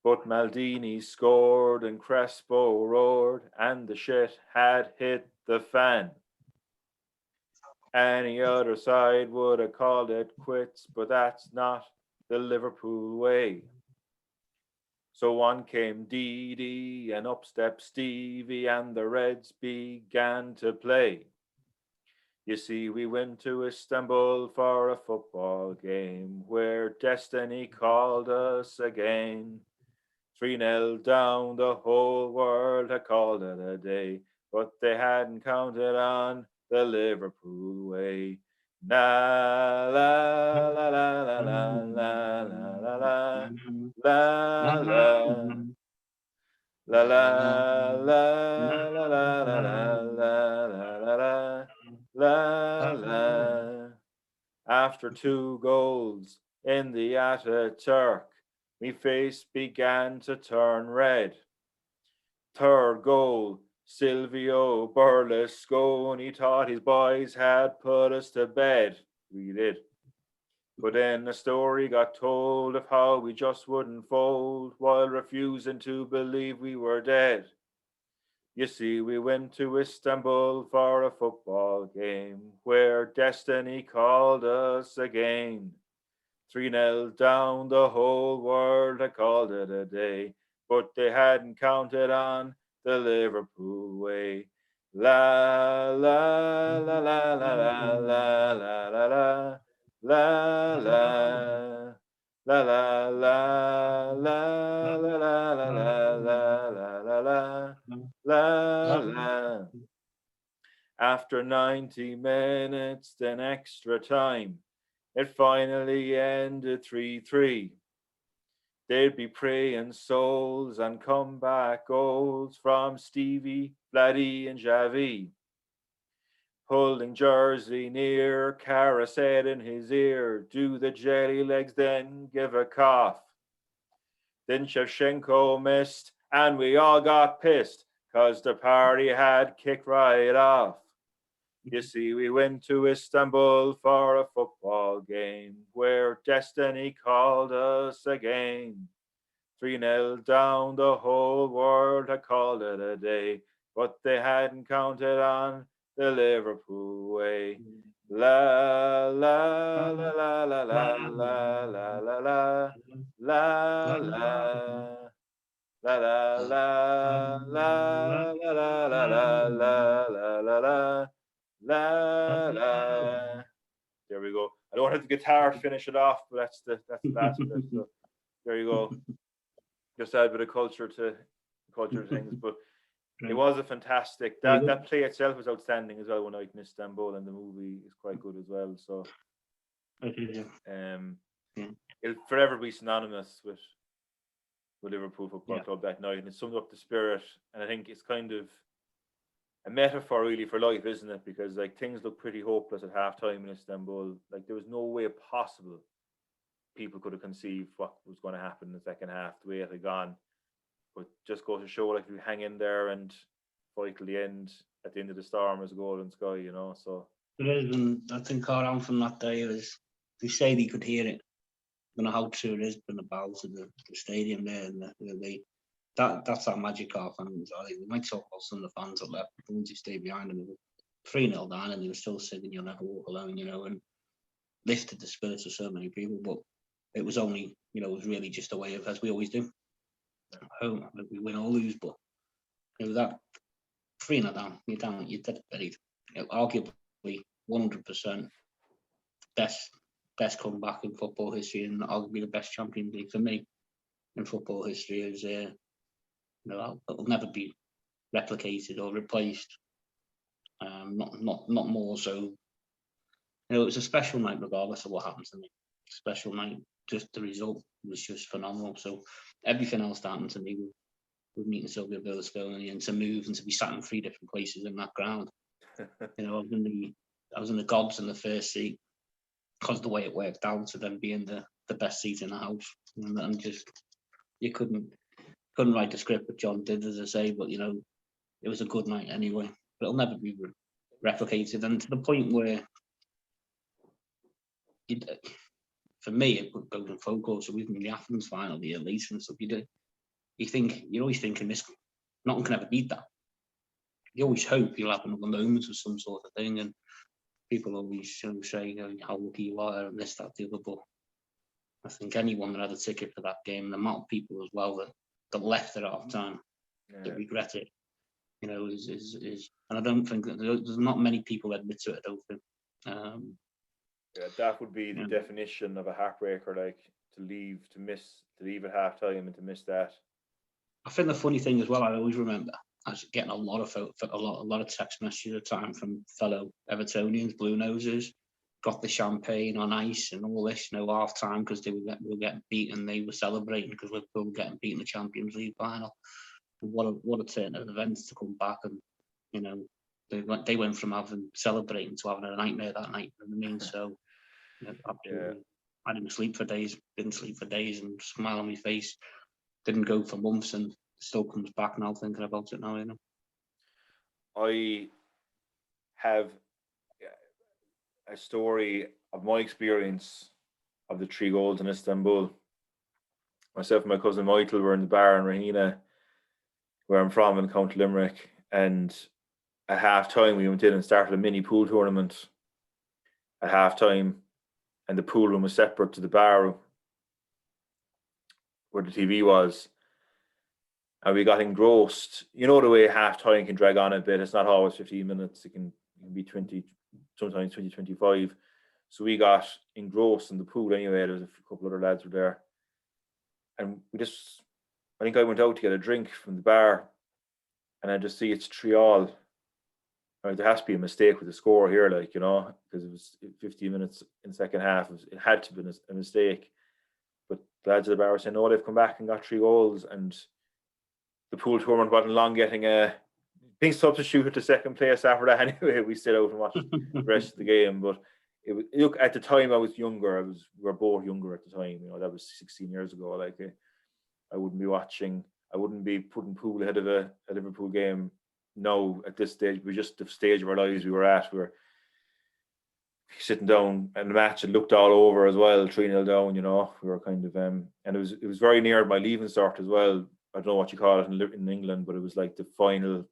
But Maldini scored and Crespo roared and the shit had hit the fan. Any other side would have called it quits, but that's not the Liverpool way. So on came Didi and up stepped Stevie and the Reds began to play. You see, we went to Istanbul for a football game where destiny called us again. 3-0 down, the whole world had called it a day, but they hadn't counted on the Liverpool way. La la la la la la la la la la la la la la la. After 2 goals in the Ataturk, me face began to turn red. 3rd goal, Silvio Berlusconi thought his boys had put us to bed. We did. But then the story got told of how we just wouldn't fold while refusing to believe we were dead. You see, we went to Istanbul for a football game where destiny called us again. 3-0 down, the whole world had called it a day, but they hadn't counted on the Liverpool way. La la la la la la la la la la la la la la la la la la la. After 90 minutes, then extra time, it finally ended 3-3. They'd be praying souls and comeback goals from Stevie, Vladdy and Javi. Pulling Jersey near, Cara said in his ear, do the jelly legs then give a cough. Then Shevchenko missed and we all got pissed cause the party had kicked right off. You see, we went to Istanbul for a football game where destiny called us again. 3-0 down, the whole world had called it a day, but they hadn't counted on the Liverpool way. La la la la la la la la la la la la la la la la la la la la. La la. There we go. I don't have the guitar to finish it off, but that's the last bit. So there you go. Just add a bit of culture to things, but it was a fantastic. That play itself was outstanding as well. One Night in Istanbul, and the movie is quite good as well. So, it'll forever be synonymous with Liverpool Football Club that night, and it sums up the spirit. And I think it's kind of a metaphor really for life, isn't it? Because like things look pretty hopeless at halftime in Istanbul. Like there was no way possible people could have conceived what was going to happen in the second half, the way it had gone. But just goes to show, like, if you hang in there and fight till the end, at the end of the storm is a golden sky, you know. So there is, and I think our anthem that day was, they say they could hear it. I don't know how true it is, but the bells of the stadium there, and that's that magic of fans. I think we might talk about some of the fans that left, the ones who stayed behind, and they were 3-0 down, and they were still singing "You'll Never Walk Alone," you know, and lifted the spirits of so many people. But it was only, you know, it was really just a way of, as we always do, home, we win or lose. But you know, that 3-0 down, you're dead buried. You know, arguably 100% best comeback in football history, and arguably the best Champions League for me in football history. Is you know, it'll never be replicated or replaced. Not more so. You know, it was a special night regardless of what happens to me. Special night. Just the result was just phenomenal. So everything else that happened to me with meeting Silvio Berlusconi, and to move and to be sat in 3 different places in that ground. You know, I was in the gods in the first seat, because the way it worked out to then being the best seat in the house, and just you couldn't write the script that John did, as I say, but you know, it was a good night anyway. But it'll never be replicated, and to the point where for me it would go to focal. So even in the Athens final, the elite and stuff, you're always thinking this, nothing can ever beat that. You always hope you'll have another moment of some sort of thing, and people always say, you know, how lucky you are and this, that, the other. But I think anyone that had a ticket for that game, the amount of people as well that left at half time that regret it, you know, is and I don't think that there's not many people that admit to it. I don't think. That would be the definition of a heartbreaker, like to leave at half time and to miss that. I think the funny thing as well, I always remember I was getting a lot of text messages at the time from fellow Evertonians, Blue Noses, got the champagne on ice and all this, you know, half time, because we were getting beaten. They were celebrating because Liverpool were getting beaten in the Champions League final. And what a turn of events to come back, and you know, they went from celebrating to having a nightmare that night. You know what I mean? So you know, absolutely, I didn't sleep for days, and smile on my face, didn't go for months, and still comes back now thinking about it now, you know. I have a story of my experience of the 3 goals in Istanbul. Myself and my cousin Michael were in the bar in Rahina, where I'm from, in County Limerick, and at half time we went in and started a mini pool tournament at half time, and the pool room was separate to the bar where the TV was. And we got engrossed. You know the way half time can drag on a bit. It's not always 15 minutes. It can be 20, sometimes 20, 25. So we got engrossed in the pool anyway. There was a couple other lads were there. And I think I went out to get a drink from the bar, and I just see it's 3-3. There has to be a mistake with the score here, like, you know, because it was 15 minutes in the second half. It had to be a mistake. But the lads at the bar were saying, no, they've come back and got 3 goals. And the pool tournament wasn't long getting being substituted to second place after that. Anyway, we stayed out and watched the rest of the game. But look, at the time I was younger. We were both younger at the time. You know, that was 16 years ago. Like, I wouldn't be putting pool ahead of a Liverpool game. No, at this stage, we just the stage of our lives we were at. We were sitting down in the match and looked all over as well, 3-0 down. You know, we were kind of and it was very near my leaving cert as well. I don't know what you call it in England, but it was like the final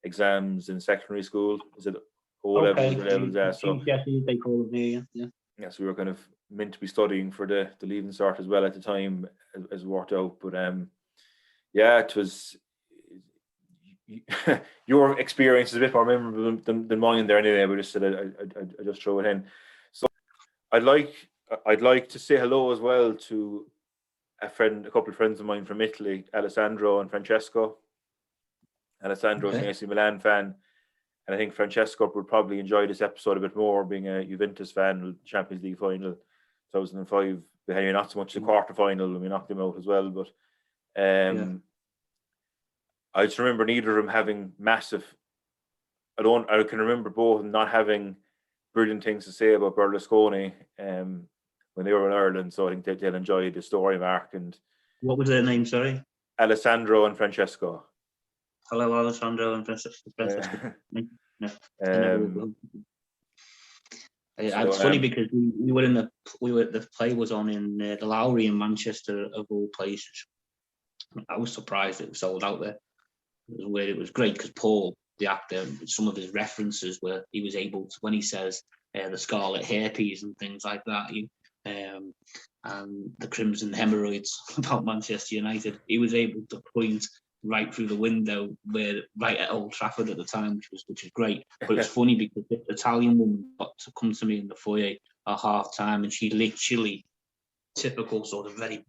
exams in secondary school. Is it O levels or levels? Yeah, so they call it yeah. Yeah, so we were kind of meant to be studying for the leaving cert as well at the time, as it worked out. But yeah, it was. Your experience is a bit more memorable than mine there anyway. But just said I just throw it in. So I'd like to say hello as well to a couple of friends of mine from Italy, Alessandro and Francesco. Alessandro is an AC Milan fan, and I think Francesco would probably enjoy this episode a bit more, being a Juventus fan. Champions League final 2005, maybe not so much the quarter final when we knocked them out as well, but I just remember neither of them having massive. I can remember both of them not having brilliant things to say about Berlusconi when they were in Ireland, so I think they'll enjoy the story, Mark. And what was their name? Sorry, Alessandro and Francesco. Hello, Alessandro and Francesco. It's funny because the play was on in the Lowry in Manchester, of all places. I was surprised it was sold out there. It was weird. It was great because Paul, the actor, some of his references were he was able to, when he says the scarlet herpes and things like that, and the crimson hemorrhoids about Manchester United, he was able to point right through the window right at Old Trafford at the time, which was great. But it was funny because the Italian woman got to come to me in the foyer at half time, and she literally, typical sort of very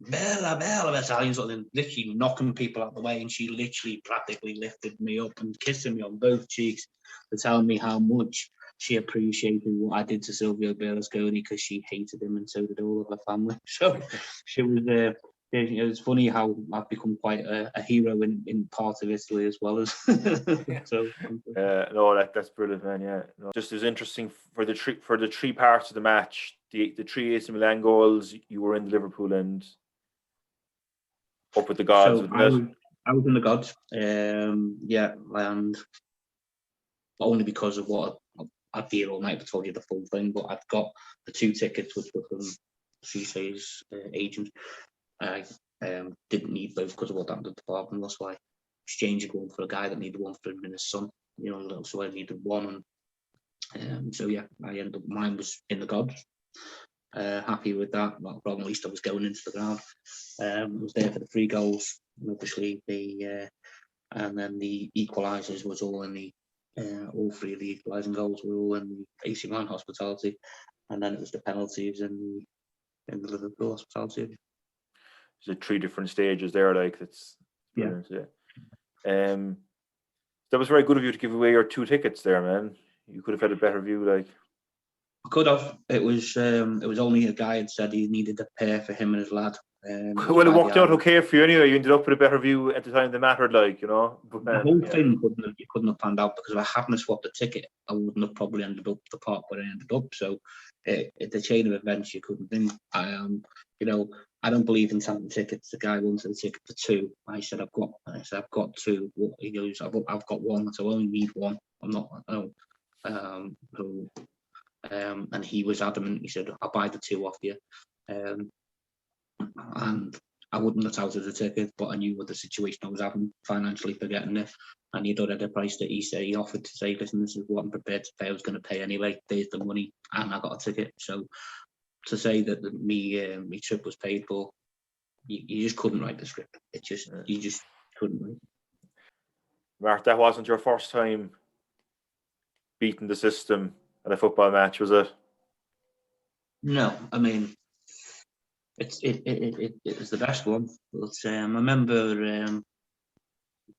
bella Italian sort of thing, literally knocking people out the way, and she literally practically lifted me up and kissing me on both cheeks to tell me how much she appreciated what I did to Silvio Berlusconi, because she hated him and so did all of her family. So she was it was funny how I've become quite a hero in part of Italy as well as. So no, that's brilliant, man. Yeah, no. Just as interesting for the three parts of the match, the three AC Milan goals. You were in Liverpool and up with the gods. So I was in the gods. And only because of what I'd be here all night. I told you the full thing, but I've got the 2 tickets which were from Cisse's agent. I didn't need both because of what happened at the Park, and that's why exchanging one for a guy that needed one for him and his son. So I needed one, and so yeah, I ended up. Mine was in the gods. Happy with that. Not a problem. At least I was going into the ground. I was there for the 3 goals, and obviously and then the equalisers was all in the. All 3 of the equalising goals were all in the AC Milan hospitality, and then it was the penalties in the Liverpool hospitality. There's 3 different stages there, like that's brilliant. Yeah. That was very good of you to give away your 2 tickets there, man. You could have had a better view, like. I could have. It was only a guy had said he needed a pair for him and his lad. Well, it worked out okay for you anyway. You ended up with a better view at the time that mattered, like, But, the whole thing couldn't have panned out, because if I hadn't swapped the ticket, I wouldn't have probably ended up the park where I ended up. So, it's a chain of events you couldn't think. I don't believe in selling tickets. The guy wanted a ticket for 2. I said I've got 2. He goes, I've got 1, so I only need 1. I'm not. And he was adamant. He said, I'll buy the 2 off you. And I wouldn't have touted the ticket, but I knew what the situation I was having financially for getting it. And he'd already priced it. He offered to say, listen, this is what I'm prepared to pay. I was going to pay anyway. There's the money, and I got a ticket. So to say that me trip was paid for, you just couldn't write the script. You just couldn't write. Mark, that wasn't your first time beating the system at a football match, was it? No, I mean, it was the best one. But I remember in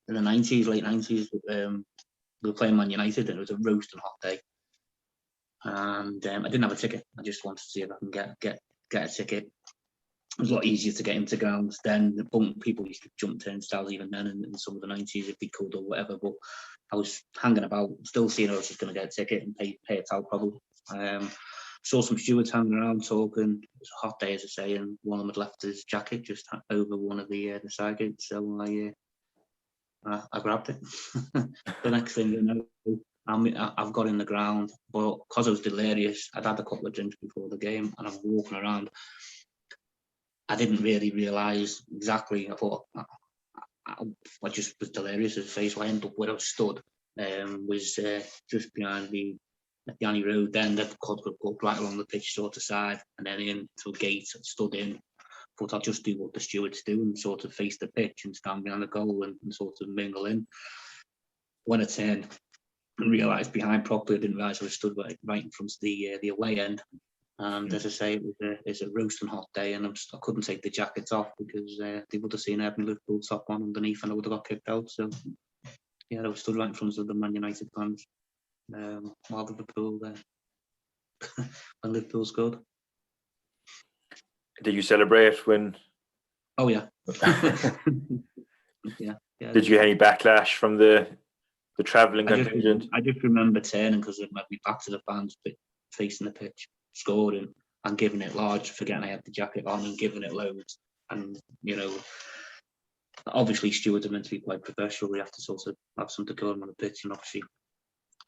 the 90s, late 90s, we were playing Man United, and it was a roasting hot day. And I didn't have a ticket. I just wanted to see if I can get a ticket. It was a lot easier to get into grounds then. People used to jump turnstiles even then in some of the 90s if they could or whatever. But I was hanging about, still seeing I was just going to get a ticket and pay it out probably. Saw some stewards hanging around talking. It was a hot day, as I say, and one of them had left his jacket just over one of the side gates. So I grabbed it. The next thing you know, I've got in the ground, but because I was delirious, I'd had a couple of drinks before the game, and I'm walking around. I didn't really realise exactly. I thought I just was delirious as a face. So I ended up where I stood, was just behind the Yanni Road. Then the could go right along the pitch sort of side, and then into a gate. I stood in. Thought I'll just do what the stewards do and sort of face the pitch and stand behind the goal and sort of mingle in. When I turned and realised behind properly, I didn't realise I was stood right in front of the away end. And as I say, it's a roasting hot day, and I couldn't take the jackets off because they would have seen every Liverpool top on underneath, and I would have got kicked out. So yeah, I was stood right in front of the Man United fans while Liverpool when Liverpool scored. Did you celebrate when? Oh yeah. yeah. Did you get any backlash from the travelling contingent? I just remember turning because it might be back to the fans, but facing the pitch, scoring and giving it large, forgetting I had the jacket on and giving it loads. And obviously stewards are meant to be quite professional. We have to sort of have some decorum on the pitch, and obviously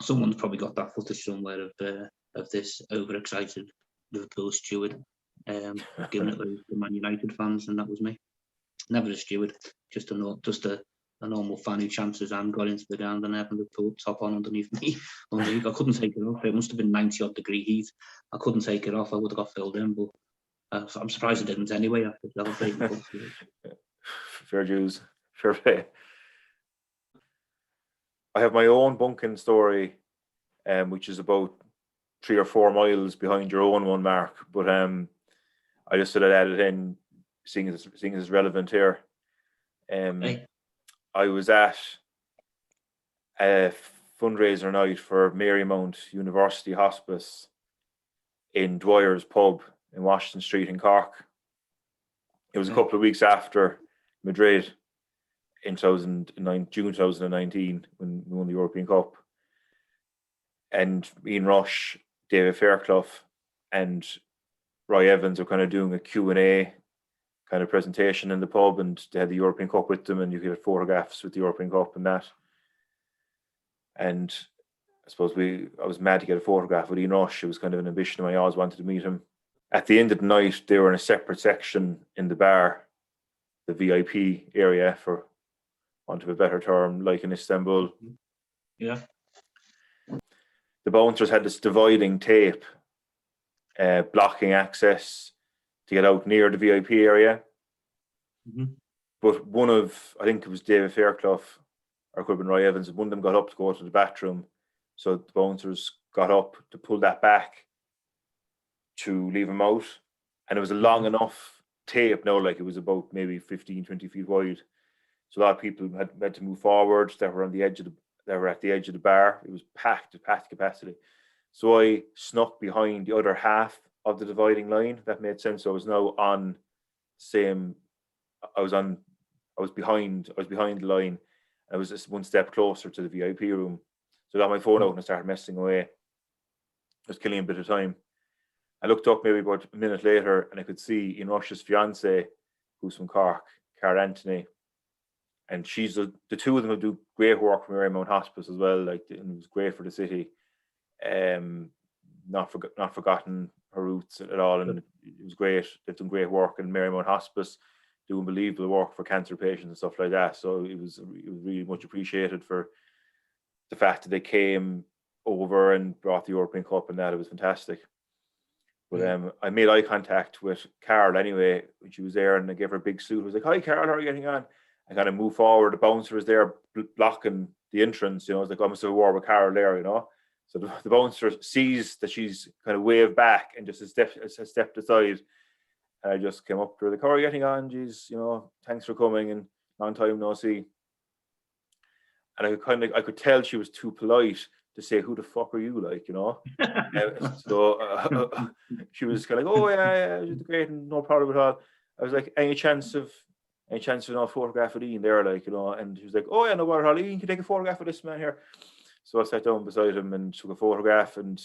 someone's probably got that footage somewhere of this overexcited Liverpool steward giving it loads to Man United fans, and that was me. Never a steward, just a normal fan who chances and got into the ground and having the top on underneath me. I couldn't take it off. It must have been 90 odd degree heat. I couldn't take it off. I would have got filled in, but I'm surprised I didn't anyway after celebrating. Fair dues, fair play. I have my own bunking story, which is about 3 or 4 miles behind your own one, Mark. But I just sort of added in, seeing as it's relevant here. Hey. I was at a fundraiser night for Marymount University Hospice in Dwyer's pub in Washington Street in Cork. It was a couple of weeks after Madrid in June 2019 when we won the European Cup. And Ian Rush, David Fairclough and Roy Evans were kind of doing a Q&A kind of presentation in the pub, and they had the European Cup with them, and you could have photographs with the European Cup and that. And I suppose I was mad to get a photograph with Ian Rush. It was kind of an ambition of mine. I always wanted to meet him. At the end of the night, they were in a separate section in the bar, the VIP area, for want of a better term, like in Istanbul. Yeah. The bouncers had this dividing tape blocking access to get out near the VIP area. Mm-hmm. But one of, I think it was David Fairclough, or it could have been Roy Evans, one of them got up to go to the bathroom. So the bouncers got up to pull that back to leave him out. And it was a long enough tape now, like it was about maybe 15, 20 feet wide. So a lot of people had to move forward. They were at the edge of the bar. It was packed capacity. So I snuck behind the other half of the dividing line. That made sense. So I was now on I was behind the line. I was just one step closer to the VIP room. So I got my phone out and I started messing away. Just killing a bit of time. I looked up maybe about a minute later and I could see Ian Rush's fiance, who's from Cork, Cara Anthony. And she's the two of them who do great work for Marymount Hospice as well. Like, and it was great for the city. Not forgotten her roots at all, and it was great. They've done great work in Marymount Hospice, do unbelievable work for cancer patients and stuff like that. So it was really much appreciated for the fact that they came over and brought the European Cup and that. It was fantastic. But I made eye contact with Carol anyway when she was there, and I gave her a big salute. I was like, "Hi, Carol, how are you getting on?" I kind of moved forward. The bouncer was there blocking the entrance. I was like, "I must have a war with Carol there," So the bouncer sees that she's kind of waved back and just stepped aside. And I just came up to her, like, "How are you getting on? Geez, thanks for coming and long time no see." And I could tell she was too polite to say, "Who the fuck are you?" So she was kind of like, "Oh yeah, it's great, and no problem at all." I was like, any chance of a photograph with Ian there, and she was like, "Oh yeah, no bother at all. Ian, can you take a photograph of this man here?" So I sat down beside him and took a photograph and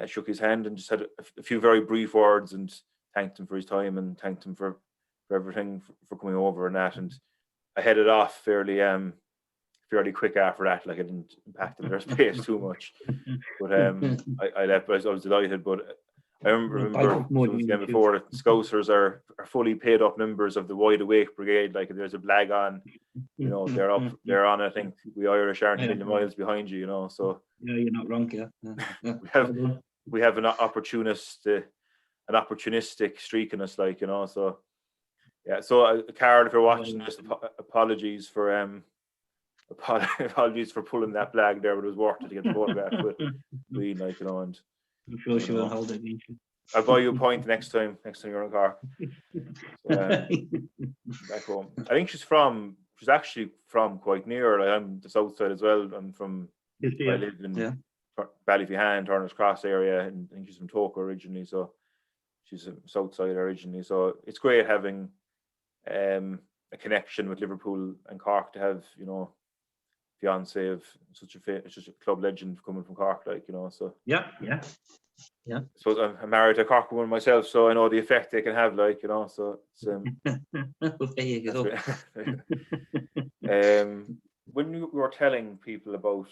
shook his hand and just had a few very brief words and thanked him for his time and thanked him for everything, for coming over and that. And I headed off fairly quick after that. Like, I didn't impact their space too much. But I left, but I was delighted. But I remember again before that Scousers are fully paid up members of the Wide Awake Brigade. Like, there's a flag on, they're on. I think we Irish aren't a million miles behind you, So yeah, you're not wrong. Yeah. we have an opportunistic streak in us, So yeah. So Carol, if you're watching this, apologies for pulling that flag there, but it was worth it to get the photograph with Queen, and I'm sure she won't hold it against you. I'll buy you a pint next time you're in Cork. Back home. I think she's actually from quite near. I'm the south side as well. I'm from, I live in Ballyphehand, Turner's Cross area, and I think she's from Toker originally, so she's a south side originally. So it's great having a connection with Liverpool and Cork, to have, you know, fiance of such a club legend coming from Cork, like, you know. So yeah. I suppose I'm married to a Cork woman myself, so I know the effect they can have, like, you know. So it's there you go. When you were telling people about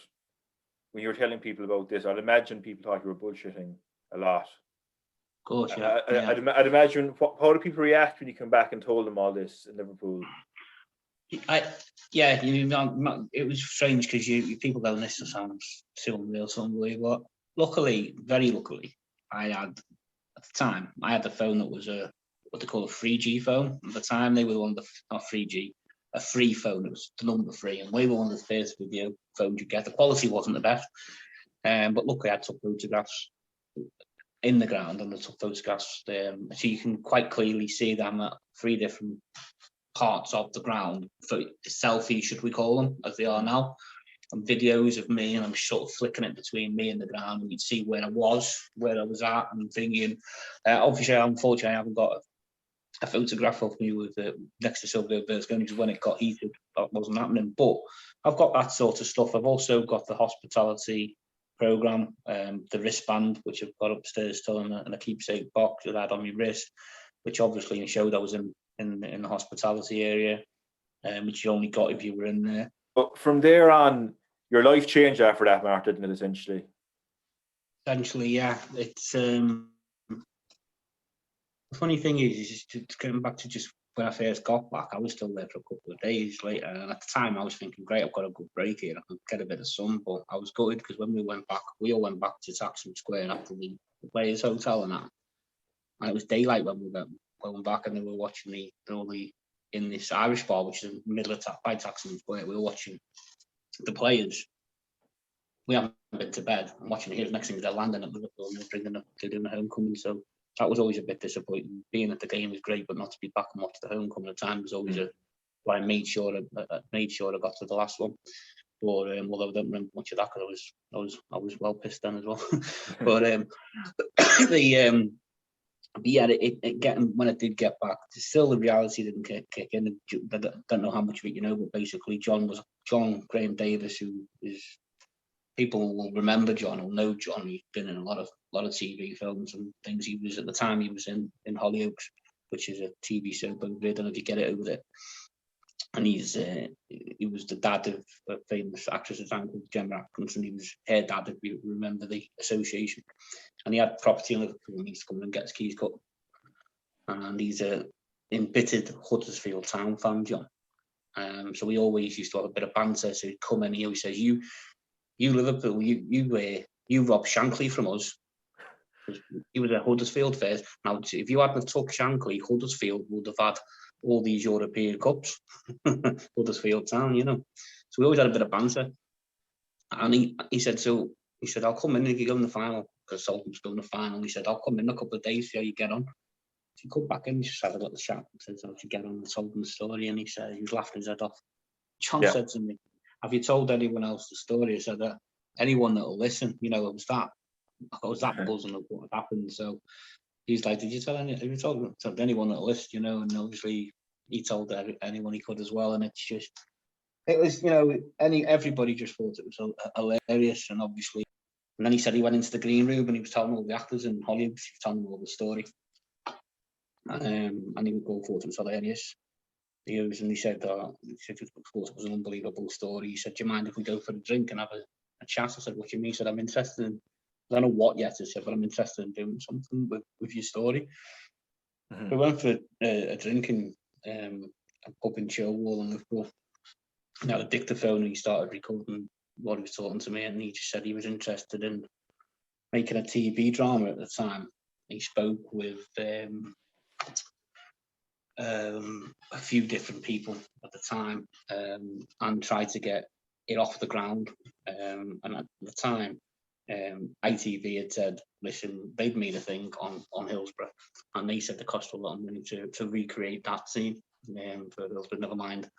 this, I'd imagine people thought you were bullshitting a lot. Of course, yeah. I'd imagine, how do people react when you come back and told them all this in Liverpool? It was strange because people going, this sounds so unreal, so unbelievable. Luckily, very luckily, at the time, I had the phone that was what they call a 3G phone. At the time, they were one of the, not 3G, a free phone. It was the number 3, and we were one of the first video phones you get. The quality wasn't the best, but luckily I took photographs in the ground, and I took photographs, so you can quite clearly see them at 3 different parts of the ground, for selfies, should we call them, as they are now, and videos of me, and I'm sort of flicking it between me and the ground, and you'd see where I was at, and thinking, obviously, unfortunately, I haven't got a photograph of me with next to Silvio Berlusconi, because when it got heated, that wasn't happening. But I've got that sort of stuff. I've also got the hospitality program, the wristband, which I've got upstairs still in a keepsake box that I had on my wrist, which obviously showed I was in the hospitality area, which you only got if you were in there. But from there on, your life changed after that, Mark, didn't it, essentially? Essentially, yeah. It's the funny thing is going back to just when I first got back, I was still there for a couple of days later, and at the time I was thinking, great, I've got a good break here, I can get a bit of sun. But I was gutted because when we all went back to Saxon Square after the Players Hotel and that, and it was daylight when we were going back, and they were watching in this Irish bar, which is in the middle of by Saxon Square. We were watching the players. We haven't been to bed. I'm watching here. Next thing they're landing at Liverpool, and they're doing the homecoming. So that was always a bit disappointing. Being at the game was great, but not to be back and watch the homecoming at the time was always but I made sure I got to the last one. But although I don't remember much of that because I was well pissed then as well. But when I did get back, still the reality didn't kick in. I don't know how much of it you know, but basically John Graham Davies, who is, people will remember John, will know John. He's been in a lot of TV films and things. He was, at the time, he was in Hollyoaks, which is a TV soap. I don't know if you get it over there. And he was the dad of a famous actress at the time called Gemma Atkinson. He was her dad, if you remember the association. And he had property in Liverpool, and he used to come and get his keys cut. And he's a embittered Huddersfield Town fan, John. So we always used to have a bit of banter. So he'd come in, he always says, you Liverpool, you robbed Shankly from us. He was at Huddersfield first. Now, if you hadn't took Shankly, Huddersfield would have had all these European Cups. Huddersfield Town, you know. So we always had a bit of banter. And he said, I'll come in if you go in the final, because Salton's going to the final. He said, I'll come in a couple of days, see how you get on. So he come back in, he just had a little chat, and said, how did you get on with Salton's story? And he was laughing his head off. John said to me, have you told anyone else the story? I said, anyone that'll listen, you know, I was that buzzing of what had happened. So he's like, have you told anyone that'll listen, you know? And obviously he told anyone he could as well. And it was, you know, everybody just thought it was hilarious. And obviously, and then he said he went into the green room and he was telling all the actors in Hollywood, he was telling them all the story. And he would go forward, it was hilarious. And he said, of course, it was an unbelievable story. He said, do you mind if we go for a drink and have a chat? I said, what do you mean? He said, I'm interested in, I don't know what yet, I said, but I'm interested in doing something with your story. We went for a drink in a pub in Chilwell in Liverpool. And I had a dictaphone, and he started recording what he was talking to me, and he just said he was interested in making a TV drama at the time. He spoke with a few different people at the time, and tried to get it off the ground. And at the time, ITV had said, listen, they'd made a thing on Hillsborough, and they said they cost a lot of money to recreate that scene for Hillsborough. Never mind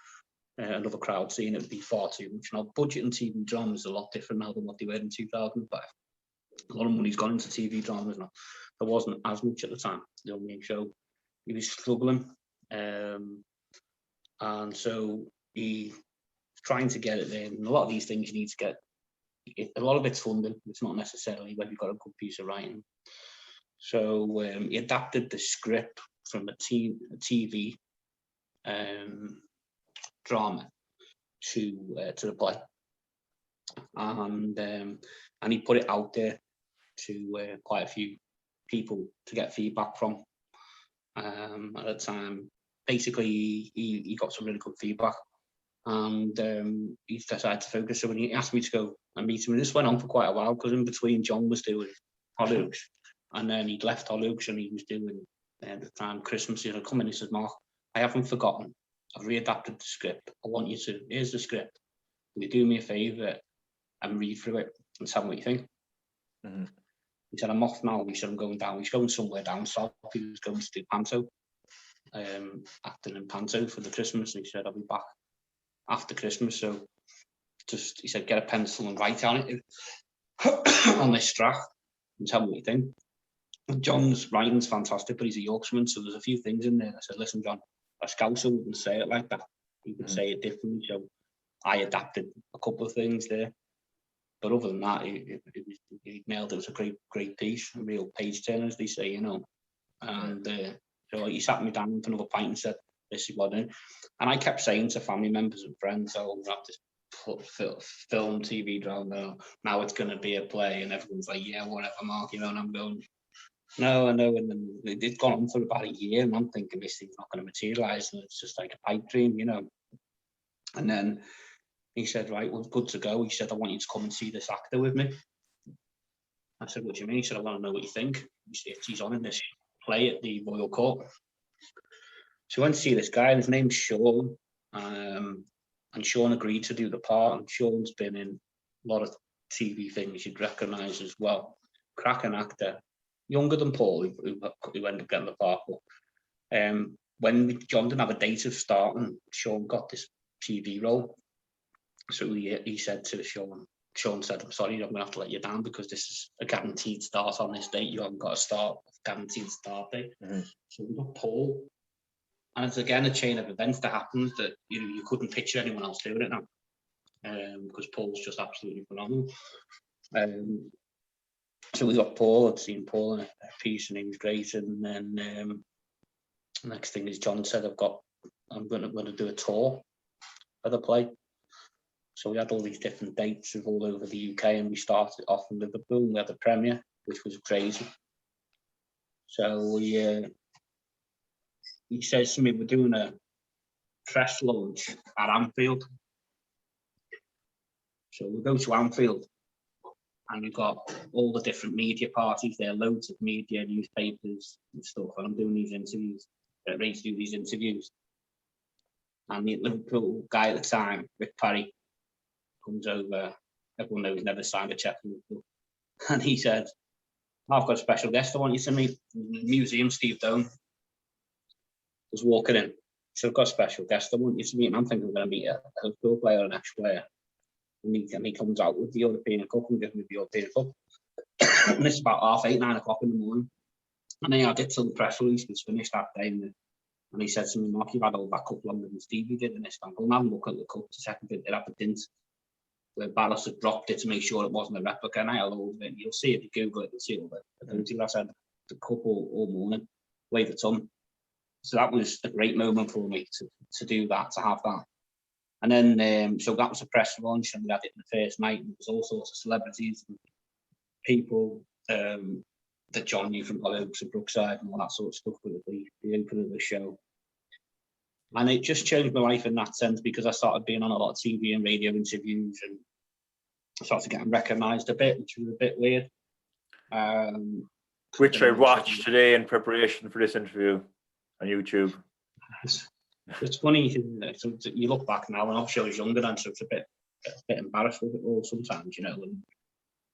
another crowd scene, it would be far too much. Now, budget and TV drama is a lot different now than what they were in 2005. A lot of money's gone into TV dramas now. There wasn't as much at the time. The only show, he was struggling, and so he's trying to get it in. And a lot of these things you need to get. A lot of it's funding. It's not necessarily whether you've got a good piece of writing. So he adapted the script from a TV drama to the play, and he put it out there to quite a few people to get feedback from. At the time, basically, he got some really good feedback, and he decided to focus. So when he asked me to go and meet him, and this went on for quite a while, because in between John was doing Hollyoaks, and then he'd left Hollyoaks and he was doing at the time Christmas. He'd come in, he says, Mark, I haven't forgotten. I've readapted the script. I want you to, here's the script. Will you do me a favour and read through it and tell me what you think? Mm-hmm. He said, I'm off now. He said, I'm going down. He's going somewhere down south. He was going to do Panto, acting in Panto for the Christmas. And he said, I'll be back after Christmas. So just, he said, get a pencil and write on it on this draft and tell me what you think. And John's writing's fantastic, but he's a Yorkshireman, so there's a few things in there. I said, listen, John, a Scouser wouldn't say it like that. He could say it differently. So I adapted a couple of things there. But other than that, he nailed it. It was a great piece, a real page turner, as they say, you know. And so he sat me down with another pint and said, this is what I do. And I kept saying to family members and friends, oh, we'll have to film TV drama. Now it's going to be a play. And everyone's like, yeah, whatever, Mark, you know. And I'm going, no, I know. And then it's gone on for about a year. And I'm thinking this thing's not going to materialise. And it's just like a pipe dream, you know. And then he said, right, well, good to go. He said, I want you to come and see this actor with me. I said, what do you mean? He said, I want to know what you think. He's on in this play at the Royal Court. So I went to see this guy, and his name's Sean. And Sean agreed to do the part. And Sean's been in a lot of TV things you'd recognise as well. Cracking actor. Younger than Paul, who ended up getting the part. But when John didn't have a date of starting, Sean got this TV role. So he said to Sean said, I'm sorry, I'm going to have to let you down because this is a guaranteed start on this date. You haven't got a guaranteed start date. Mm-hmm. So we got Paul. And it's again a chain of events that happens that you couldn't picture anyone else doing it now. Because Paul's just absolutely phenomenal. So we got Paul. I'd seen Paul in a piece and he was great. And then next thing is John said, I'm going to do a tour of the play. So we had all these different dates of all over the UK, and we started off in Liverpool. We had the premiere, which was crazy. So he says to me, we're doing a press launch at Anfield. So we go to Anfield, and we've got all the different media parties there, loads of media, newspapers and stuff. And I'm doing these interviews, ready to do these interviews. And the Liverpool guy at the time, Rick Parry, comes over. Everyone knows he's never signed a cheque from Liverpool. And he said, I've got a special guest I want you to meet. In the museum, Steve Doan was walking in. So I've got a special guest I want you to meet. And I'm thinking I'm going to meet a Liverpool player or an ex-player. And he comes out with the European Cup and gives me the European Cup. And it's about 8:30, 9 o'clock in the morning. And then I get till the press release was finished that day. And he said to me, Mark, you've had all that cup longer than Stevie did in Istanbul. And have a look at the cup to check if it had a dint. Where Ballas had dropped it to make sure it wasn't a replica. And I had a load of it. You'll see if you Google it, you'll see all the I said the cup all morning, way the ton. So that was a great moment for me to do that, to have that. And then, so that was a press launch, and we had it in the first night, and there was all sorts of celebrities and people that John knew from Hollyoaks and Brookside and all that sort of stuff with the opening of the show. And it just changed my life in that sense, because I started being on a lot of TV and radio interviews and started getting recognised a bit, which was a bit weird. Which I watched today in preparation for this interview on YouTube. It's funny, so you look back now, and obviously I was younger then, so it's a bit embarrassed with it all sometimes, you know.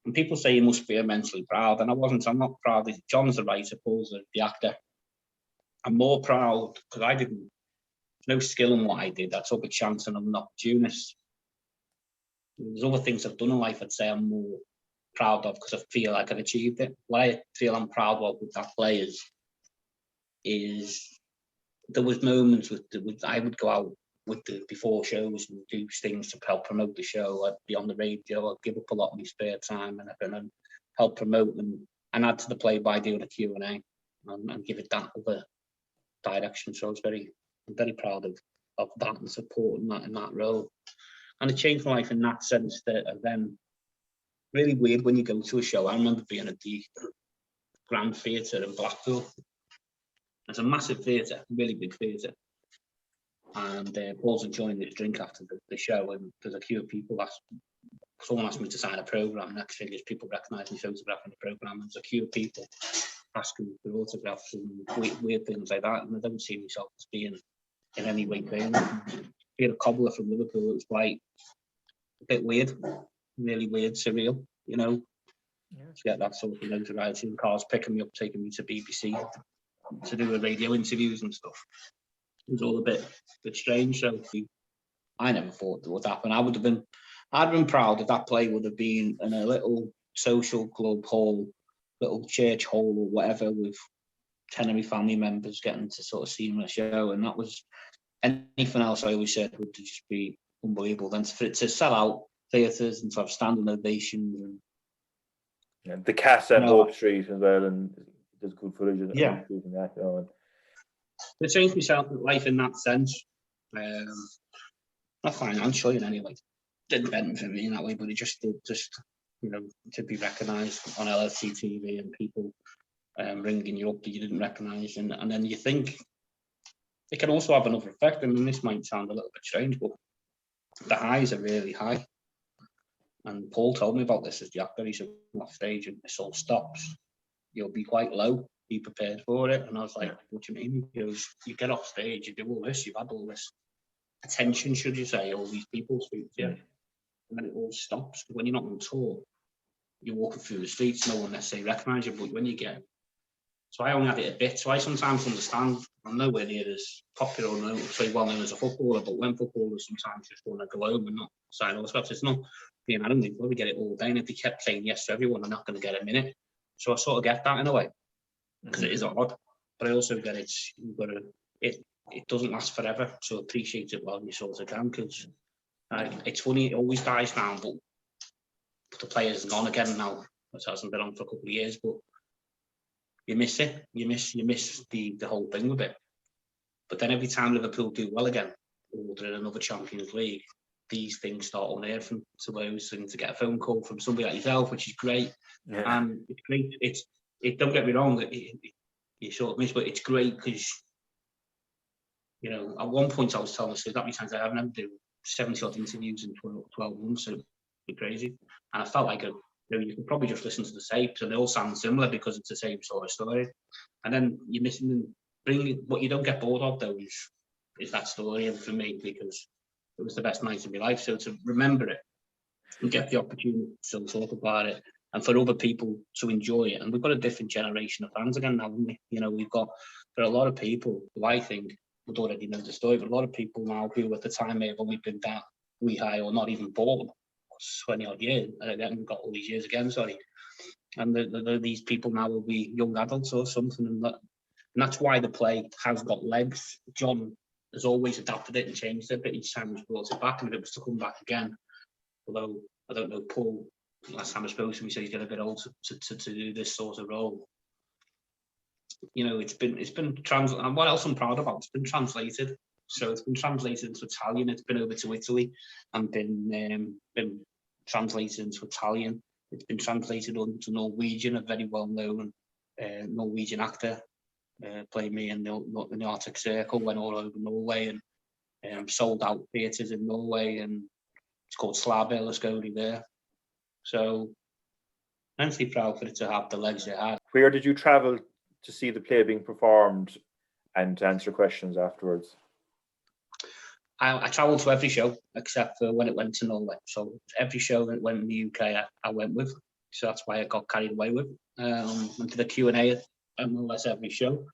And people say you must be immensely proud, and I wasn't. I'm not proud. John's the writer, Paul's the actor. I'm more proud because I didn't. There's no skill in what I did. I took a chance and I'm an opportunist. There's other things I've done in life I'd say I'm more proud of because I feel like I've achieved it. What I feel I'm proud of with that play is there was moments with I would go out with the before shows and do things to help promote the show. I'd be on the radio. I'd give up a lot of my spare time and help promote them and add to the play by doing a Q&A and give it that other direction. So I'm very proud of that and supporting that in that role. And it changed my life in that sense that then really weird when you go to a show. I remember being at the Grand Theatre in Blackpool. It's a massive theatre, really big theatre. And Paul's enjoying this drink after the show, and there's a queue of people. Someone asked me to sign a programme. Next thing is people recognise me photographing the programme. There's a queue of people asking for autographs and weird things like that. And I don't see myself as being in any way famous. Being a cobbler from Liverpool, it was quite a bit weird, really weird, surreal, you know, to get that sort of notoriety. And cars picking me up, taking me to BBC to do radio interviews and stuff. It was all a bit strange. So I never thought that would happen. I'd have been proud if that play would have been in a little social club hall, little church hall or whatever, with 10 of my family members getting to sort of see me on a show. And that was anything else I always said would just be unbelievable. Then for it to sell out theatres and to have standing ovations and the Casa at Hope Street as well, and there's good footage of yeah. that. You know, it changed myself life in that sense. Not financially in any way. Didn't benefit for me in that way, but it just did, you know, to be recognised on LFC TV and people ringing you up that you didn't recognise, and then you think it can also have another effect. I mean, this might sound a little bit strange, but the highs are really high. And Paul told me about this as the actor. He said, off stage and this all stops, you'll be quite low. Be prepared for it. And I was like, what do you mean? He goes, you get off stage, you do all this, you've had all this attention, should you say, all these people speak to you, and then it all stops. When you're not on tour, you're walking through the streets, no one necessarily recognises you, but when you get... So I only had it a bit, so I sometimes understand I'm nowhere near as popular or so well known as a footballer, but when footballers sometimes just want to go home and not sign autographs, it's not being adamant, they've got to get it all down. If they kept saying yes to everyone, they're not going to get a minute. So I sort of get that in a way, because it is odd, but I also get it doesn't last forever, so appreciate it while you sort of can, because it's funny, it always dies down, but the players are gone again now. It hasn't been on for a couple of years, but you miss it. You miss the whole thing with it. But then every time Liverpool do well again, or they're in another Champions League, these things start unearthing to those things, to get a phone call from somebody like yourself, which is great. Yeah. And it's great. Don't get me wrong, you sort of miss, but it's great because, you know, at one point I was telling myself that many times I haven't had to do 70 odd interviews in 12 months, so it'd be crazy. And I felt like you could probably just listen to the tapes and they all sound similar because it's the same sort of story. And then you're missing them. What you don't get bored of though is that story, and for me, because it was the best night of my life. So to remember it and get the opportunity to talk about it, and for other people to enjoy it. And we've got a different generation of fans again now, haven't we? You know, there are a lot of people who I think would already know the story, but a lot of people now who at the time may have only been that wee high or not even born 20 odd years. We've got all these years again, sorry. And these people now will be young adults or something, and that's why the play has got legs. John has always adapted it and changed it a bit each time he's brought it back, and if it was to come back again, although I don't know, Paul, last time I spoke to him, he said he's getting a bit old to do this sort of role. You know, it's been translated, and what else I'm proud about, it's been translated. So it's been translated into Italian, it's been over to Italy and been translated into Italian. It's been translated into Norwegian, a very well-known Norwegian actor played me in the Arctic Circle, went all over Norway and sold out theatres in Norway, and it's called Silvio Berlusconi there. So immensely proud for it to have the legs it had. Where did you travel to see the play being performed and to answer questions afterwards? I travelled to every show except for when it went to Norway. So every show that went in the UK, I went with. So that's why I got carried away with. Went to the Q&A at more or less every show.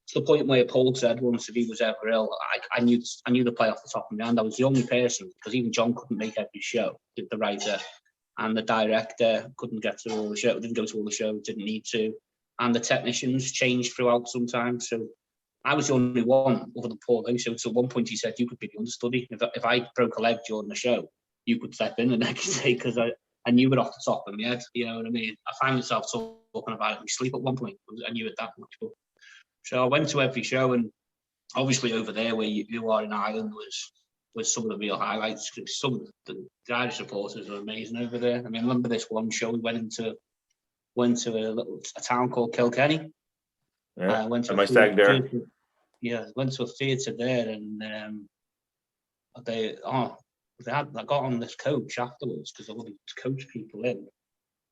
To the point where Paul said once if he was ever ill, I knew the play off the top of my hand. I was the only person, because even John couldn't make every show, the writer, and the director couldn't get to all the show, didn't go to all the shows, didn't need to, and the technicians changed throughout sometimes. So I was the only one other than Paul. So at one point he said you could be the understudy. If I broke a leg during the show, you could step in the next day, because I knew it off the top of my head. You know what I mean? I found myself talking about it in my sleep at one point. I knew it that much. But, so I went to every show, and obviously over there where you are in Ireland was some of the real highlights. Some of the Irish supporters are amazing over there. I mean, I remember this one show we went to a town called Kilkenny. Yeah, went to my stag there. Went to a theatre there, and I got on this coach afterwards because I wanted to coach people in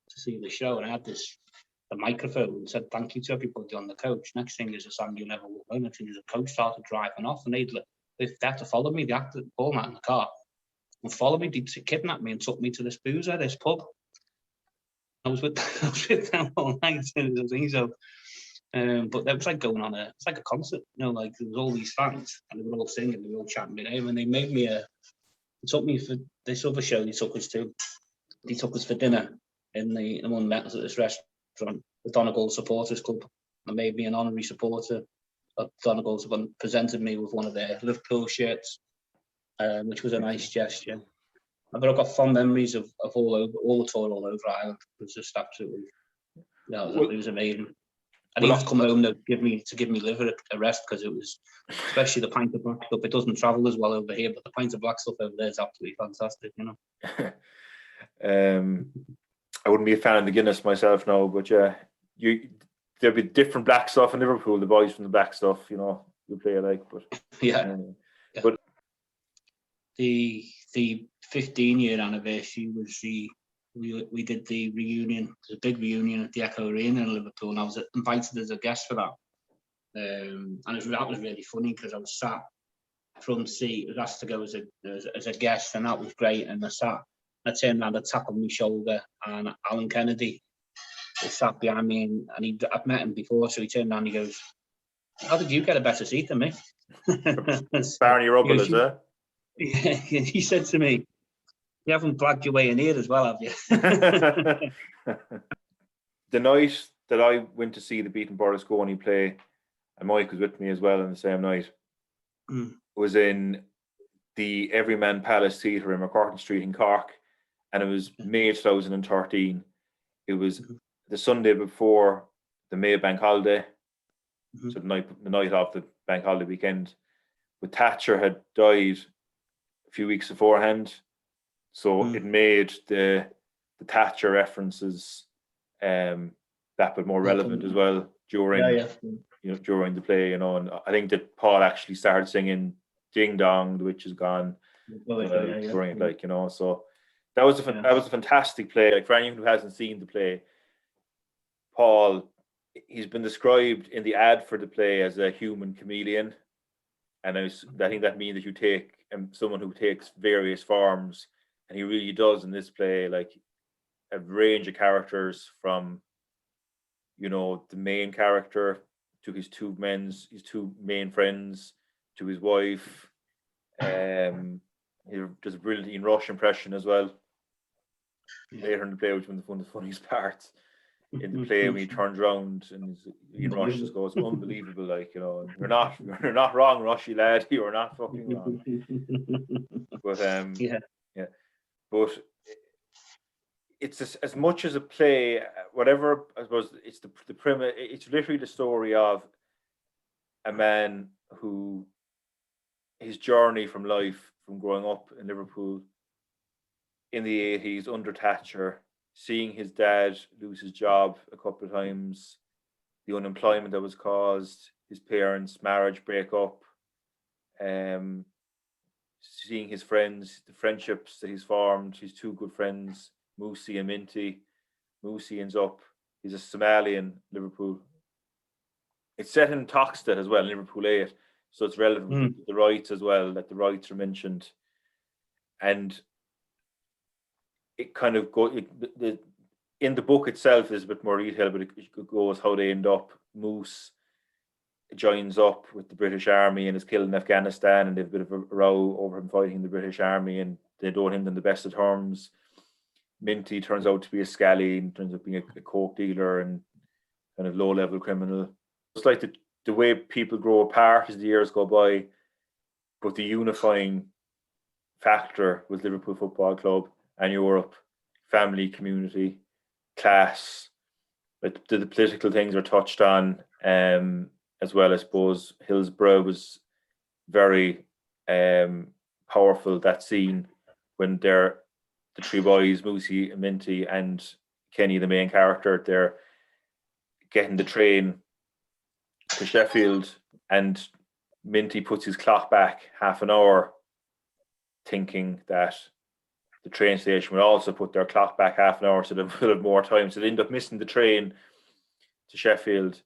to see the show, and I had the microphone and said thank you to everybody on the coach. Next thing is a song you never will know. Next thing is a coach started driving off, and they had to follow me. They had to pull me out in the car and follow me. They kidnapped me and took me to this boozer, this pub. I was with them all night. So, but that was like going on it's like a concert, you know, like there was all these fans and they were all singing, they were all chanting my name, and they made me they took me for this other show they took us to. They took us for dinner in the one met us at this restaurant, the Donegal Supporters Club, and made me an honorary supporter of Donegal's, and presented me with one of their Liverpool shirts, which was a nice gesture. But I've got fond memories of all the tour all over Ireland. It was just absolutely, it was amazing. I needed to come home to give me liver a rest, because it was, especially the pint of black stuff. It doesn't travel as well over here, but the pint of black stuff over there is absolutely fantastic, you know. I wouldn't be a fan of the Guinness myself now, but yeah, there'll be different black stuff in Liverpool. The boys from the black stuff, you know, you play alike, but yeah. But the 15-year anniversary was we did the reunion. It was a big reunion at the Echo Arena in Liverpool, and I was invited as a guest for that. And that was really funny, because I was sat front seat. I was asked to go as a guest, and that was great. And I turned around, a tap on my shoulder, and Alan Kennedy was sat behind me, and I've met him before, so he turned around and he goes, "How did you get a better seat than me?" Barney Rubble, is it? Yeah, he said to me, "You haven't blagged your way in here as well, have you?" The night that I went to see the Beating Berlusconi play, and Mike was with me as well on the same night, was in the Everyman Palace Theatre in McCartan Street in Cork, and it was May 2013. It was the Sunday before the May bank holiday, so the night of the bank holiday weekend. But Thatcher had died a few weeks beforehand, so it made the Thatcher references that bit more relevant as well during during the play, you know. And I think that Paul actually started singing "Ding Dong, the Witch Is Gone" during it, like, you know. So that was a fantastic play. Like, for anyone who hasn't seen the play, Paul, he's been described in the ad for the play as a human chameleon, and I think that means that you take someone who takes various forms, and he really does in this play, like a range of characters, from, you know, the main character to his two main friends to his wife. He does a brilliant Ian Rush impression as well. Later in the play, which was one of the funniest parts in the play, when he turns around and Ian Rush just goes, "Unbelievable, like, you know, you're not wrong, Rushy lad, you are not fucking wrong." But but it's as much as a play, whatever. I suppose it's the premise. It's literally the story of a man who, his journey from life, from growing up in Liverpool in the 80s under Thatcher, seeing his dad lose his job a couple of times, the unemployment that was caused, his parents' marriage break up, seeing his friends, the friendships that he's formed, his two good friends, Moosey and Minty. Moosey ends up, he's a Somalian Liverpool. It's set in Toxteth as well, Liverpool 8, so it's relevant to the rights as well, that the rights are mentioned. And it kind of in the book itself, there's a bit more detail, but it goes how they end up. Moose joins up with the British Army and is killed in Afghanistan, and they have a bit of a row over him fighting the British Army, and they don't him in the best of terms. Minty turns out to be a scally and turns out being a coke dealer and kind of low-level criminal. It's like the way people grow apart as the years go by, but the unifying factor was Liverpool Football Club and Europe, family, community, class. Like the political things are touched on, as well. I suppose Hillsborough was very powerful, that scene when the three boys, Moosey, Minty and Kenny, the main character, they're getting the train to Sheffield, and Minty puts his clock back half an hour, thinking that the train station would also put their clock back half an hour so they would have more time. So they end up missing the train to Sheffield,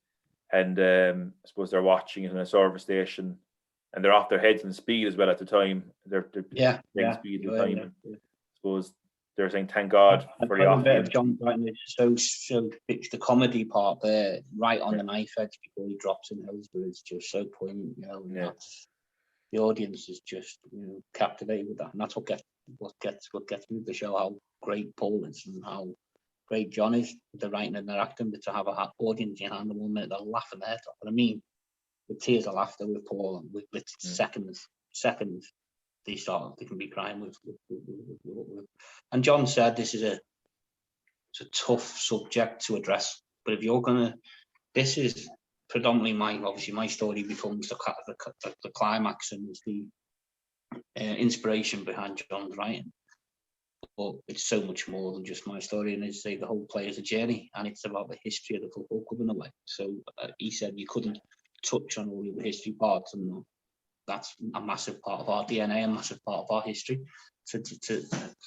and I suppose they're watching it in a service station, and they're off their heads in speed as well at the time. They're speed and time. I suppose they're saying, thank God for the off. Bit of John Brighton is so it's the comedy part there, right on the knife edge before he drops in Hillsborough. It's just so poignant, and that's, the audience is just captivated with that, and that's what gets through the show how great Paul is and how great John is with the writing and the acting. But to have an audience in hand, 1 minute they're laughing their head off, and I mean, with tears of laughter with Paul, and with seconds they can be crying with. And John said it's a tough subject to address, but if you're gonna, this is predominantly my story becomes the climax and is the inspiration behind John's writing. But it's so much more than just my story, and it's the whole play is a journey, and it's about the history of the football club in a way. So he said you couldn't touch on all the history parts, and that's a massive part of our DNA, a massive part of our history. To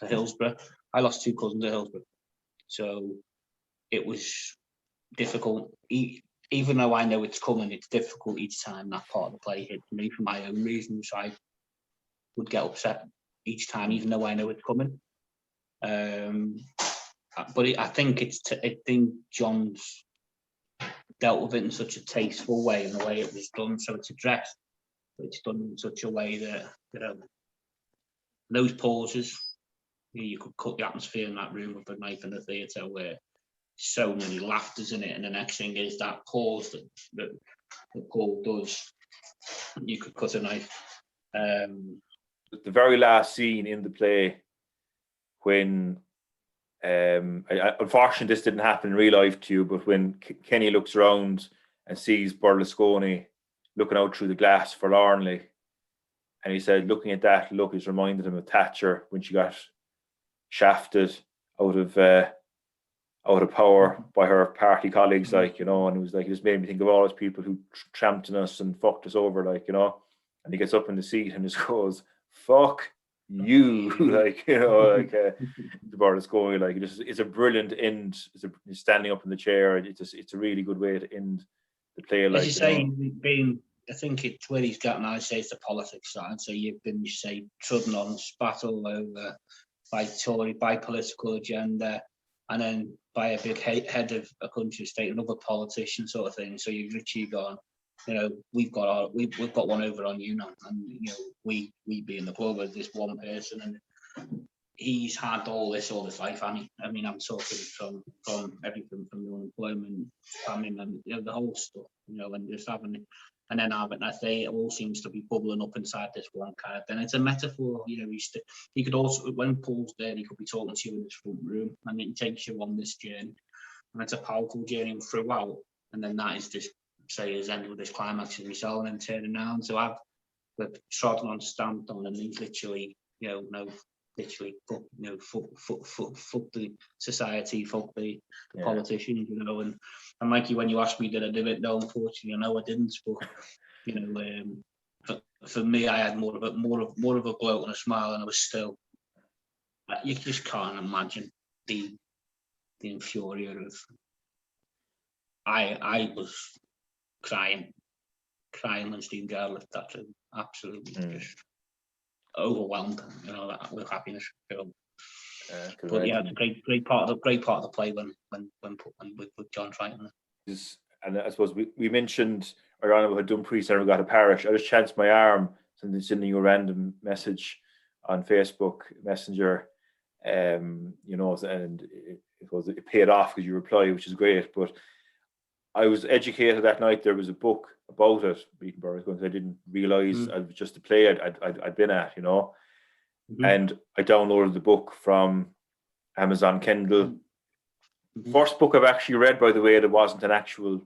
Hillsborough, I lost 2 cousins at Hillsborough, so it was difficult. Even though I know it's coming, it's difficult each time that part of the play hits me for my own reasons. I would get upset each time, even though I know it's coming. But I think John's dealt with it in such a tasteful way, in the way it was done. So it's addressed, but it's done in such a way that those pauses, you could cut the atmosphere in that room with a knife in the theatre where so many laughters in it, and the next thing is that pause that Paul does. You could cut a knife. The very last scene in the play, when unfortunately this didn't happen in real life to you, but when Kenny looks around and sees Berlusconi looking out through the glass forlornly, and he said, looking at that look is reminded him of Thatcher when she got shafted out of power by her party colleagues, and it was like, it just made me think of all those people who tramped on us and fucked us over, and he gets up in the seat and just goes, fuck you, the Berlusconi, it's a brilliant end. He's standing up in the chair. It's a really good way to end the play. As you say, I think it's where he's gotten, I say, it's the politics side. So you've been, trodden on, spat all over by Tory, by political agenda, and then by a big head of a country, state, another politician sort of thing. So you've literally gone, we've got one over on you now, and we being the club as this one person, and he's had all this life, and I'm talking from everything from the unemployment, family, and the whole stuff, and just having, and then having that it all seems to be bubbling up inside this one character, and it's a metaphor. He could also, when Paul's there, he could be talking to you in this front room, and it takes you on this journey, and it's a powerful journey throughout, and then that is just his end with this climax of himself and then turning around. So I've trodden on, stamped on, and he's literally, fuck the society, fuck the politicians, and Mikey, when you asked me did I do it, no, unfortunately, no, I didn't. But for me, I had more of a gloat and a smile, and I was still. You just can't imagine the infuriator of. I was crying when Steve Gerrard left that room. Absolutely just overwhelmed, with happiness. But yeah, it's a great part of the play when with John Triton. And I suppose we mentioned around about Dumfries never got a parish. I just chanced my arm sending you a random message on Facebook Messenger, and it paid off because you replied, which is great. But I was educated that night. There was a book about it, Beating Berlusconi. I didn't realise it was just a play I'd been at, and I downloaded the book from Amazon Kindle. First book I've actually read, by the way, that wasn't an actual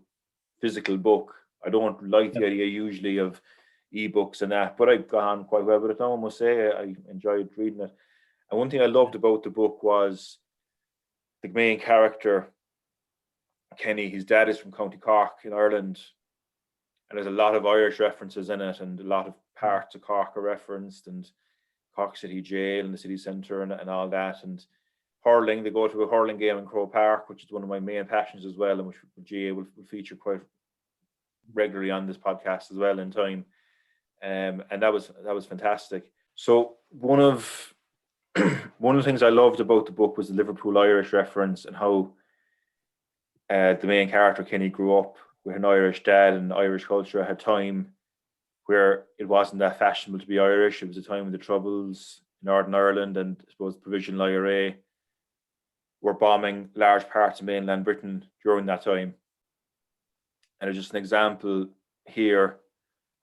physical book. I don't like the idea usually of ebooks and that, but I've gone quite well with it now, I must say. I enjoyed reading it. And one thing I loved about the book was the main character, Kenny. His dad is from County Cork in Ireland, and there's a lot of Irish references in it, and a lot of parts of Cork are referenced, and Cork City Jail and the city centre and all that. And hurling, they go to a hurling game in Croke Park, which is one of my main passions as well, and which GA will feature quite regularly on this podcast as well in time. And that was fantastic. So one of the things I loved about the book was the Liverpool Irish reference, and how the main character Kenny grew up with an Irish dad and Irish culture at a time where it wasn't that fashionable to be Irish. It was a time of the Troubles in Northern Ireland, and I suppose the Provisional IRA were bombing large parts of mainland Britain during that time. And it's just an example here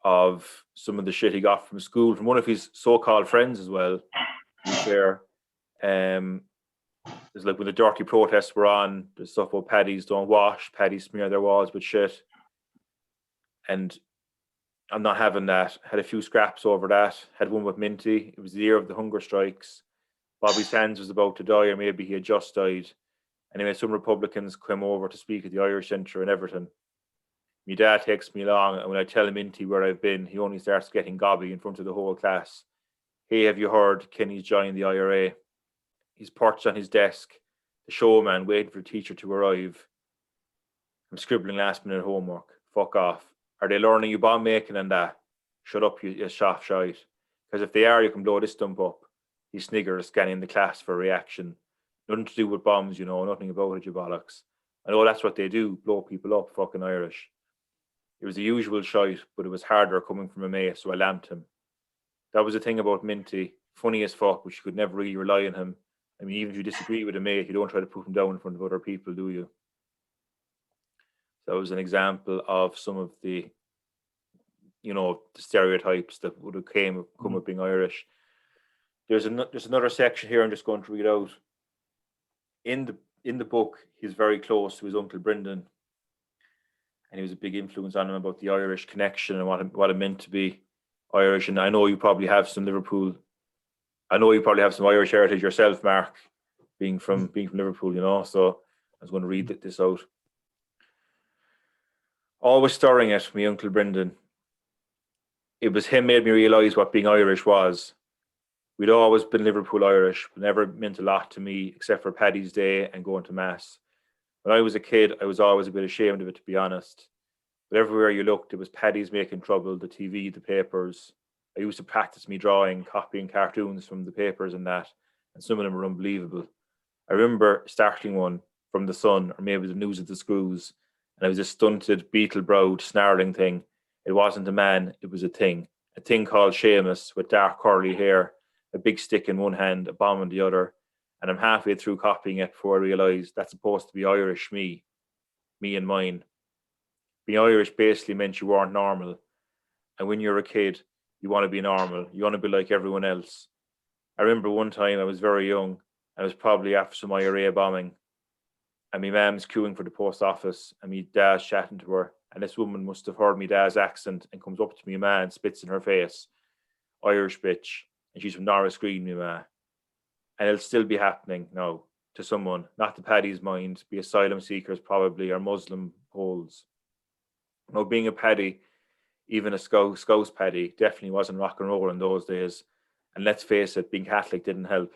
of some of the shit he got from school, from one of his so-called friends as well. There, it's like when the dirty protests were on, the stuff about paddies don't wash, paddies smear their walls with shit. And I'm not having that. Had a few scraps over that. Had one with Minty. It was the year of the hunger strikes. Bobby Sands was about to die, or maybe he had just died. Anyway, some Republicans came over to speak at the Irish Centre in Everton. My dad takes me along, and when I tell him Minty where I've been, he only starts getting gobby in front of the whole class. Hey, have you heard Kenny's joined the IRA? He's perched on his desk, the showman, waiting for the teacher to arrive. I'm scribbling last minute homework. Fuck off. Are they learning you bomb making and that? Shut up, you soft shite. Because if they are, you can blow this dump up. He sniggers, scanning the class for a reaction. Nothing to do with bombs, nothing about it, you bollocks. I know that's what they do, blow people up, fucking Irish. It was the usual shite, but it was harder coming from a mate, so I lamped him. That was the thing about Minty, funny as fuck, but you could never really rely on him. I mean, even if you disagree with a mate, you don't try to put him down in front of other people, do you? That was an example of some of the, the stereotypes that would have come with being Irish. There's another section here I'm just going to read out. In the book, he's very close to his uncle Brendan, and he was a big influence on him about the Irish connection and what it meant to be Irish. And I know you probably have some Irish heritage yourself, Mark, being from Liverpool, so I was going to read this out. Always stirring it, my uncle Brendan. It was him made me realise what being Irish was. We'd always been Liverpool Irish, but never meant a lot to me except for Paddy's Day and going to Mass. When I was a kid, I was always a bit ashamed of it, to be honest. But everywhere you looked, it was Paddy's making trouble, the TV, the papers. I used to practice me drawing, copying cartoons from the papers and that, and some of them were unbelievable. I remember starting one from The Sun, or maybe the News of the Screws, and it was a stunted, beetle-browed, snarling thing. It wasn't a man, it was a thing called Seamus, with dark curly hair, a big stick in one hand, a bomb in the other, and I'm halfway through copying it before I realised that's supposed to be Irish me and mine. Being Irish basically meant you weren't normal, and when you're a kid, you want to be normal, you want to be like everyone else. I remember one time I was very young, and it was probably after some IRA bombing, and my mum's queuing for the post office, and my dad's chatting to her, and this woman must have heard my dad's accent and comes up to me ma and spits in her face. Irish bitch. And she's from Norris Green, my ma. And it'll still be happening now to someone, not to Paddy's mind, be asylum seekers probably, or Muslim Poles. No, being a Paddy, even a Scouse Paddy, definitely wasn't rock and roll in those days. And let's face it, being Catholic didn't help.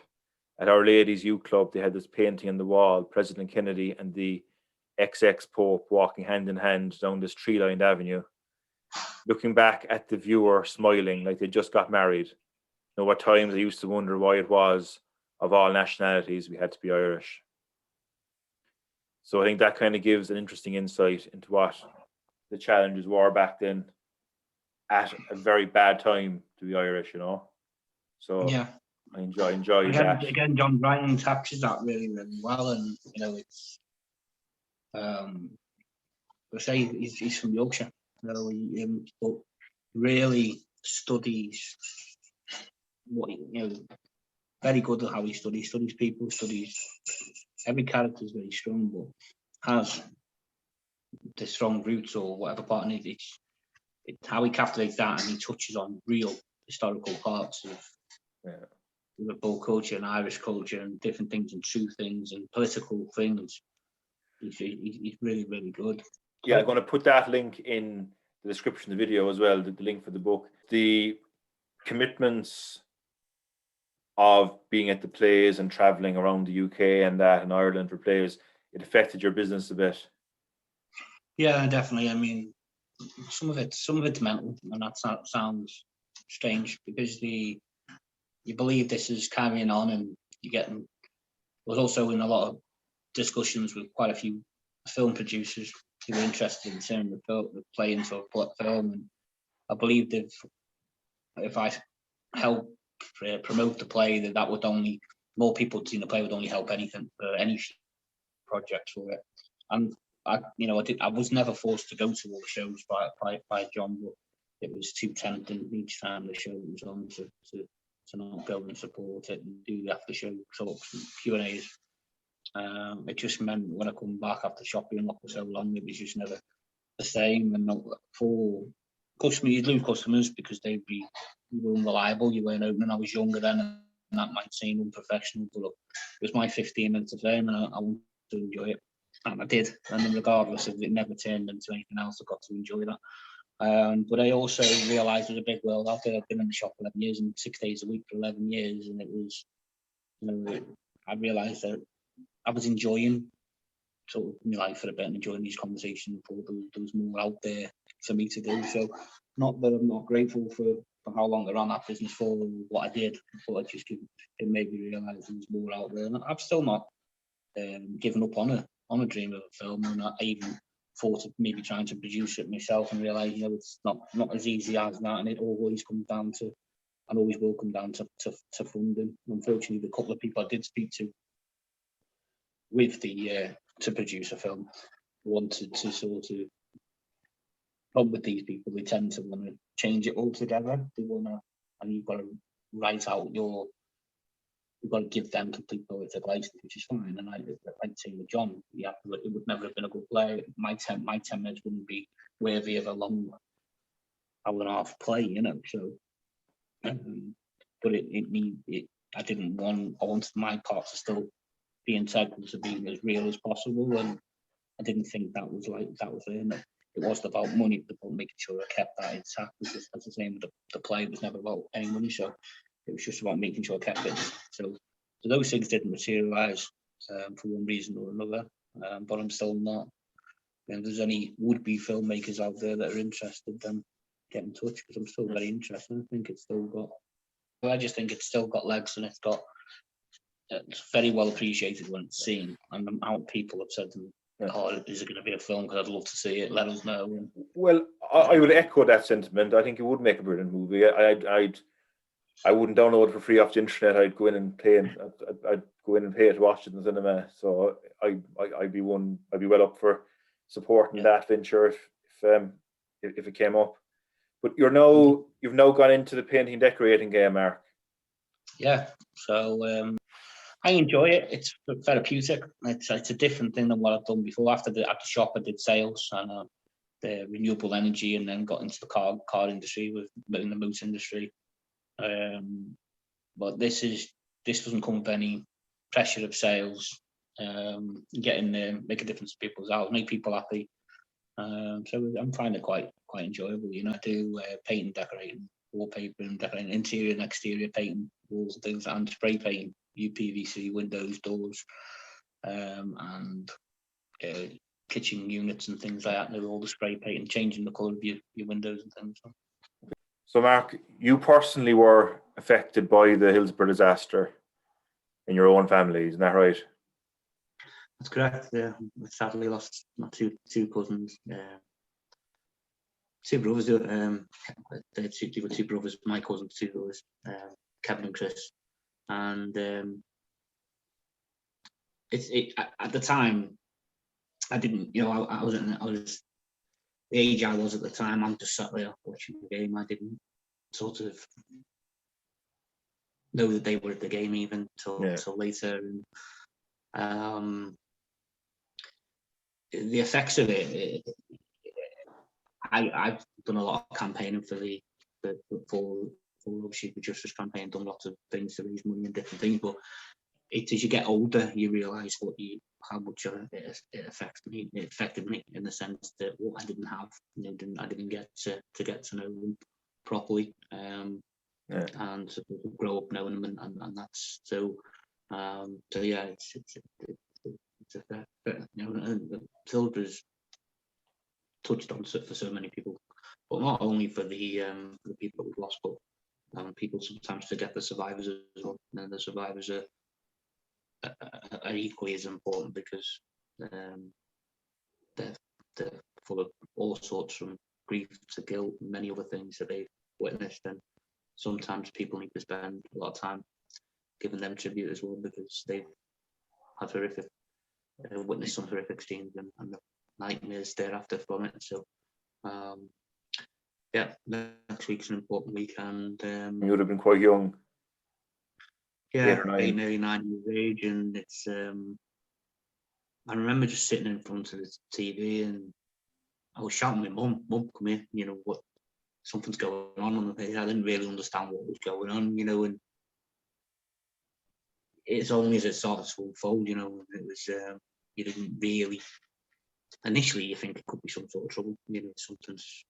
At Our Lady's Youth Club, they had this painting on the wall, President Kennedy and the ex-Pope walking hand in hand down this tree-lined avenue, looking back at the viewer, smiling like they just got married. At times I used to wonder why it was of all nationalities, we had to be Irish. So I think that kind of gives an interesting insight into what the challenges were back then at a very bad time to be Irish, So Yeah. I enjoy Again, that. again, John Graham captures that really, really well, and it's I say he's from Yorkshire, but really studies what very good at how he studies people, studies every character is very strong, but has the strong roots or whatever part in it. It's how he captivates that, and he touches on real historical parts of Liverpool culture and Irish culture and different things and true things and political things. He's really, really good. Yeah, I'm going to put that link in the description of the video as well, the link for the book. The commitments of being at the plays and traveling around the UK and that in Ireland for plays, it affected your business a bit. Yeah, definitely. I mean, some of it's mental, and that sounds strange because you believe this is carrying on, and you're getting. I was also in a lot of discussions with quite a few film producers who were interested in seeing the play into a film, and I believed if I help promote the play, that would only more people seeing the play would only help anything for any project for it. And I was never forced to go to all the shows by John, but it was too tempting each time the show was on to not go and support it and do the after show talks and Q&As. It just meant when I come back after shopping for so long, it was just never the same. And for customers, you'd lose customers because you were unreliable, you weren't open. I was younger then, and that might seem unprofessional, but look, it was my 15 minutes of fame, and I wanted to enjoy it. And I did, and then regardless of it never turned into anything else, I got to enjoy that. But I also realised there's a big world out there. I've been in the shop 11 years and 6 days a week for 11 years, and it was, I realised that I was enjoying sort of my life for a bit and enjoying these conversations. There was more out there for me to do. So, not that I'm not grateful for how long I ran that business for or what I did, but it made me realise there was more out there. And I've still not given up on a dream of a film, and I even thought of maybe trying to produce it myself and realise, it's not as easy as that, and it always comes down to, and always will come down to funding. Unfortunately, the couple of people I did speak to with to produce a film wanted to sort of come with these people. They tend to want to change it altogether. They want to, and you've got to write out you've got to give them complete poetic license, which is fine. And I'd say with John, it would never have been a good play. My 10 minutes wouldn't be worthy of a long hour and a half play, So, but I didn't want. I wanted my part to still be integral to being as real as possible, and I didn't think that was it. It wasn't about money, it was about making sure I kept that intact. Because as the same, the play was never about any money, so it was just about making sure I kept it. So those things didn't materialise for one reason or another. But I'm still not. If there's any would-be filmmakers out there that are interested, then get in touch, because I'm still very interested. I think it's still got. I just think it's still got legs, and it's very well appreciated when it's seen. And the amount of people have said to me, "Oh, is it going to be a film? Because I'd love to see it. Let us know." Well, I would echo that sentiment. I think it would make a brilliant movie. I wouldn't download it for free off the internet. I'd go in and pay, and I'd go in and pay to watch it in the cinema. So I'd be well up for supporting that venture if it came up. But you've now gone into the painting and decorating game, Mark. Yeah. So I enjoy it. It's therapeutic. It's a different thing than what I've done before. At the shop, I did sales and the renewable energy, and then got into the car industry in the motor industry. But this doesn't come with any pressure of sales. Getting there, make a difference to people's lives, make people happy. So I'm finding it quite enjoyable. I do painting, decorating, wallpaper, and decorating interior and exterior painting, walls and things, and spray painting, PVC windows, doors, and kitchen units and things like that. They're all the spray painting, changing the colour of your windows and things. So, Mark, you personally were affected by the Hillsborough disaster. in your own family, isn't that right? That's correct. Yeah, I sadly lost my two cousins. Two brothers. They had two brothers. My cousins, two brothers, Kevin and Chris. And at the time, I didn't. I was the age I was at the time. I'm just sat there watching the game. I didn't sort of know that they were at the game even till later. And, the effects of it. I've done a lot of campaigning for obviously the Justice campaign, done lots of things to raise money and different things, but as you get older, you realise how much it affected me. It affected me in the sense that what I didn't have, I didn't get to get to know them properly, and grow up knowing them, and that's so. So yeah, it's Silver's touched on for so many people, but not only for the people we've lost, but people sometimes forget the survivors as well. And the survivors are equally as important, because they're full of all sorts, from grief to guilt and many other things that they've witnessed, and sometimes people need to spend a lot of time giving them tribute as well, because they've had witnessed some horrific scenes and the nightmares thereafter from it. So next week's an important week, and you would have been quite young. Yeah, 8, nearly 9 years of age, and it's. I remember just sitting in front of the TV, and I was shouting at my mum, come here, what, something's going on the page. I didn't really understand what was going on, and it's only as it started to unfold, it was, you didn't really, initially you think it could be some sort of trouble, something's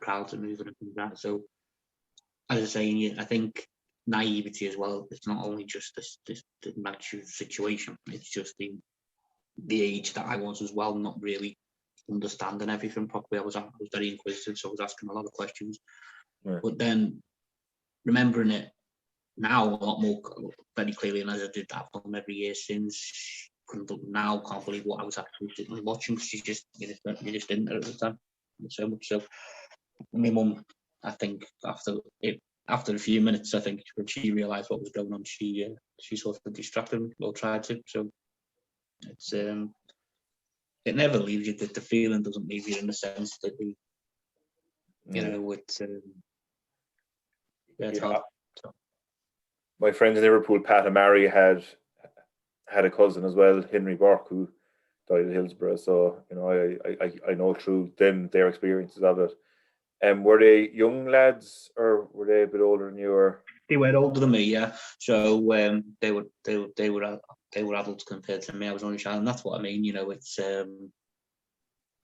crowds are moving and things like that. So, as I say, I think naivety as well. It's not only just the magnitude situation, it's just the age that I was as well, not really understanding everything properly. I was very inquisitive, so I was asking a lot of questions. But then remembering it now a lot more very clearly, and as I did that film every year since, can't believe what I was actually sitting and watching, because you just didn't at the time so much. So my mum, I think after a few minutes, I think when she realised what was going on, she sort of distracted me, or tried to. So it's it never leaves you. The feeling doesn't leave you, in the sense that it's hard. My friend in Liverpool, Pat and Mary, had a cousin as well, Henry Burke, who died at Hillsborough. So I know through them their experiences of it. Were they young lads, or were they a bit older than you? Or they were older than me, yeah. So they were adults compared to me. I was only a child, and that's what I mean. It's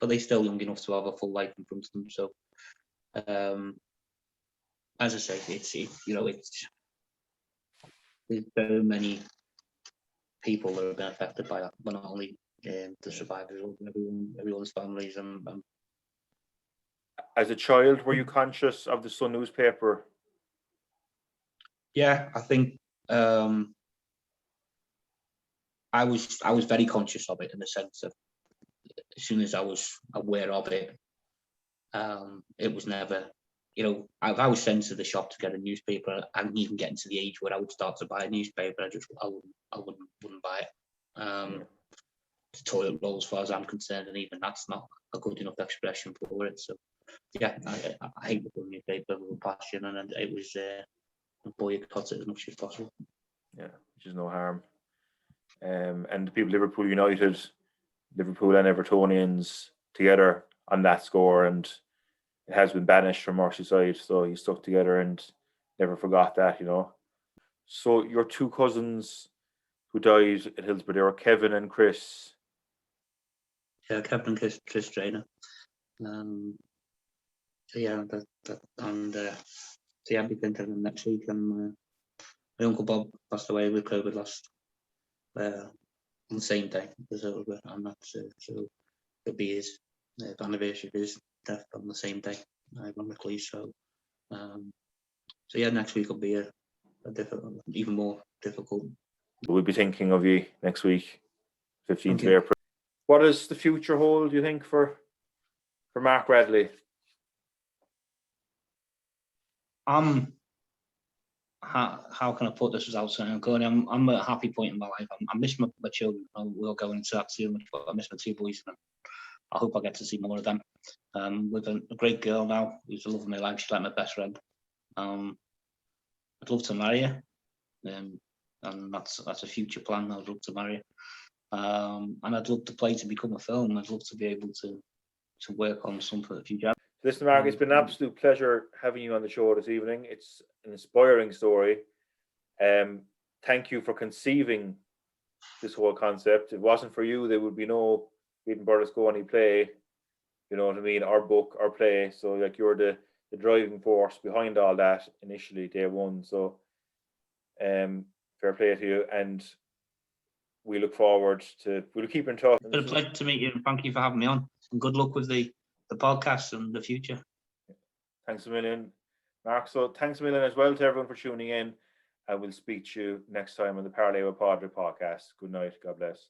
but they're still young enough to have a full life in front of them. So, as I say, it's there's so many people that have been affected by that, but not only the survivors, everyone's families. As a child, were you conscious of the Sun newspaper? Yeah, I think I was very conscious of it, in the sense of, as soon as I was aware of it, it was never, if I was sent to the shop to get a newspaper, and even getting to the age where I would start to buy a newspaper, I wouldn't buy it. The toilet roll, as far as I'm concerned, and even that's not a good enough expression for it. So yeah, I hate the newspaper with a passion, and it was boycott it as much as possible. Yeah, which is no harm. And the people Liverpool United, Liverpool and Evertonians together on that score, and it has been banished from Merseyside, so he stuck together and never forgot that, So your two cousins who died at Hillsborough, they were Kevin and Chris. Yeah, Kevin and Chris Trainer. So yeah, I'll be thinking them next week. And my uncle Bob passed away with COVID on the same day, and that's so it'll be his anniversary of his death on the same day, ironically. So yeah, next week will be a difficult, even more difficult We'll be thinking of you next week, 15th of Okay. April. What does the future hold, do you think, for Mark Radley? How can I put this without sounding corny? I'm at a happy point in my life. I miss my children. We'll go into that too much, but I miss my 2 boys, and I hope I get to see more of them. With a great girl now, who's the love of my life. She's like my best friend. I'd love to marry her, and that's a future plan. I'd love to marry her, and I'd love to play to become a film. I'd love to be able to work on something for the future. Listen, Mark, it's been an absolute pleasure having you on the show this evening. It's an inspiring story. Thank you for conceiving this whole concept. If it wasn't for you, there would be no Beating Berlusconi play, you know what I mean, or book or play. So like, you're the driving force behind all that initially, day one. So fair play to you, and we look forward to, we'll keep in touch. It's been a pleasure to meet you, and thank you for having me on. And good luck with the podcast and the future. Thanks a million, Mark. So thanks a million as well to everyone for tuning in. I will speak to you next time on the Parlay with Padre podcast. Good night. God bless.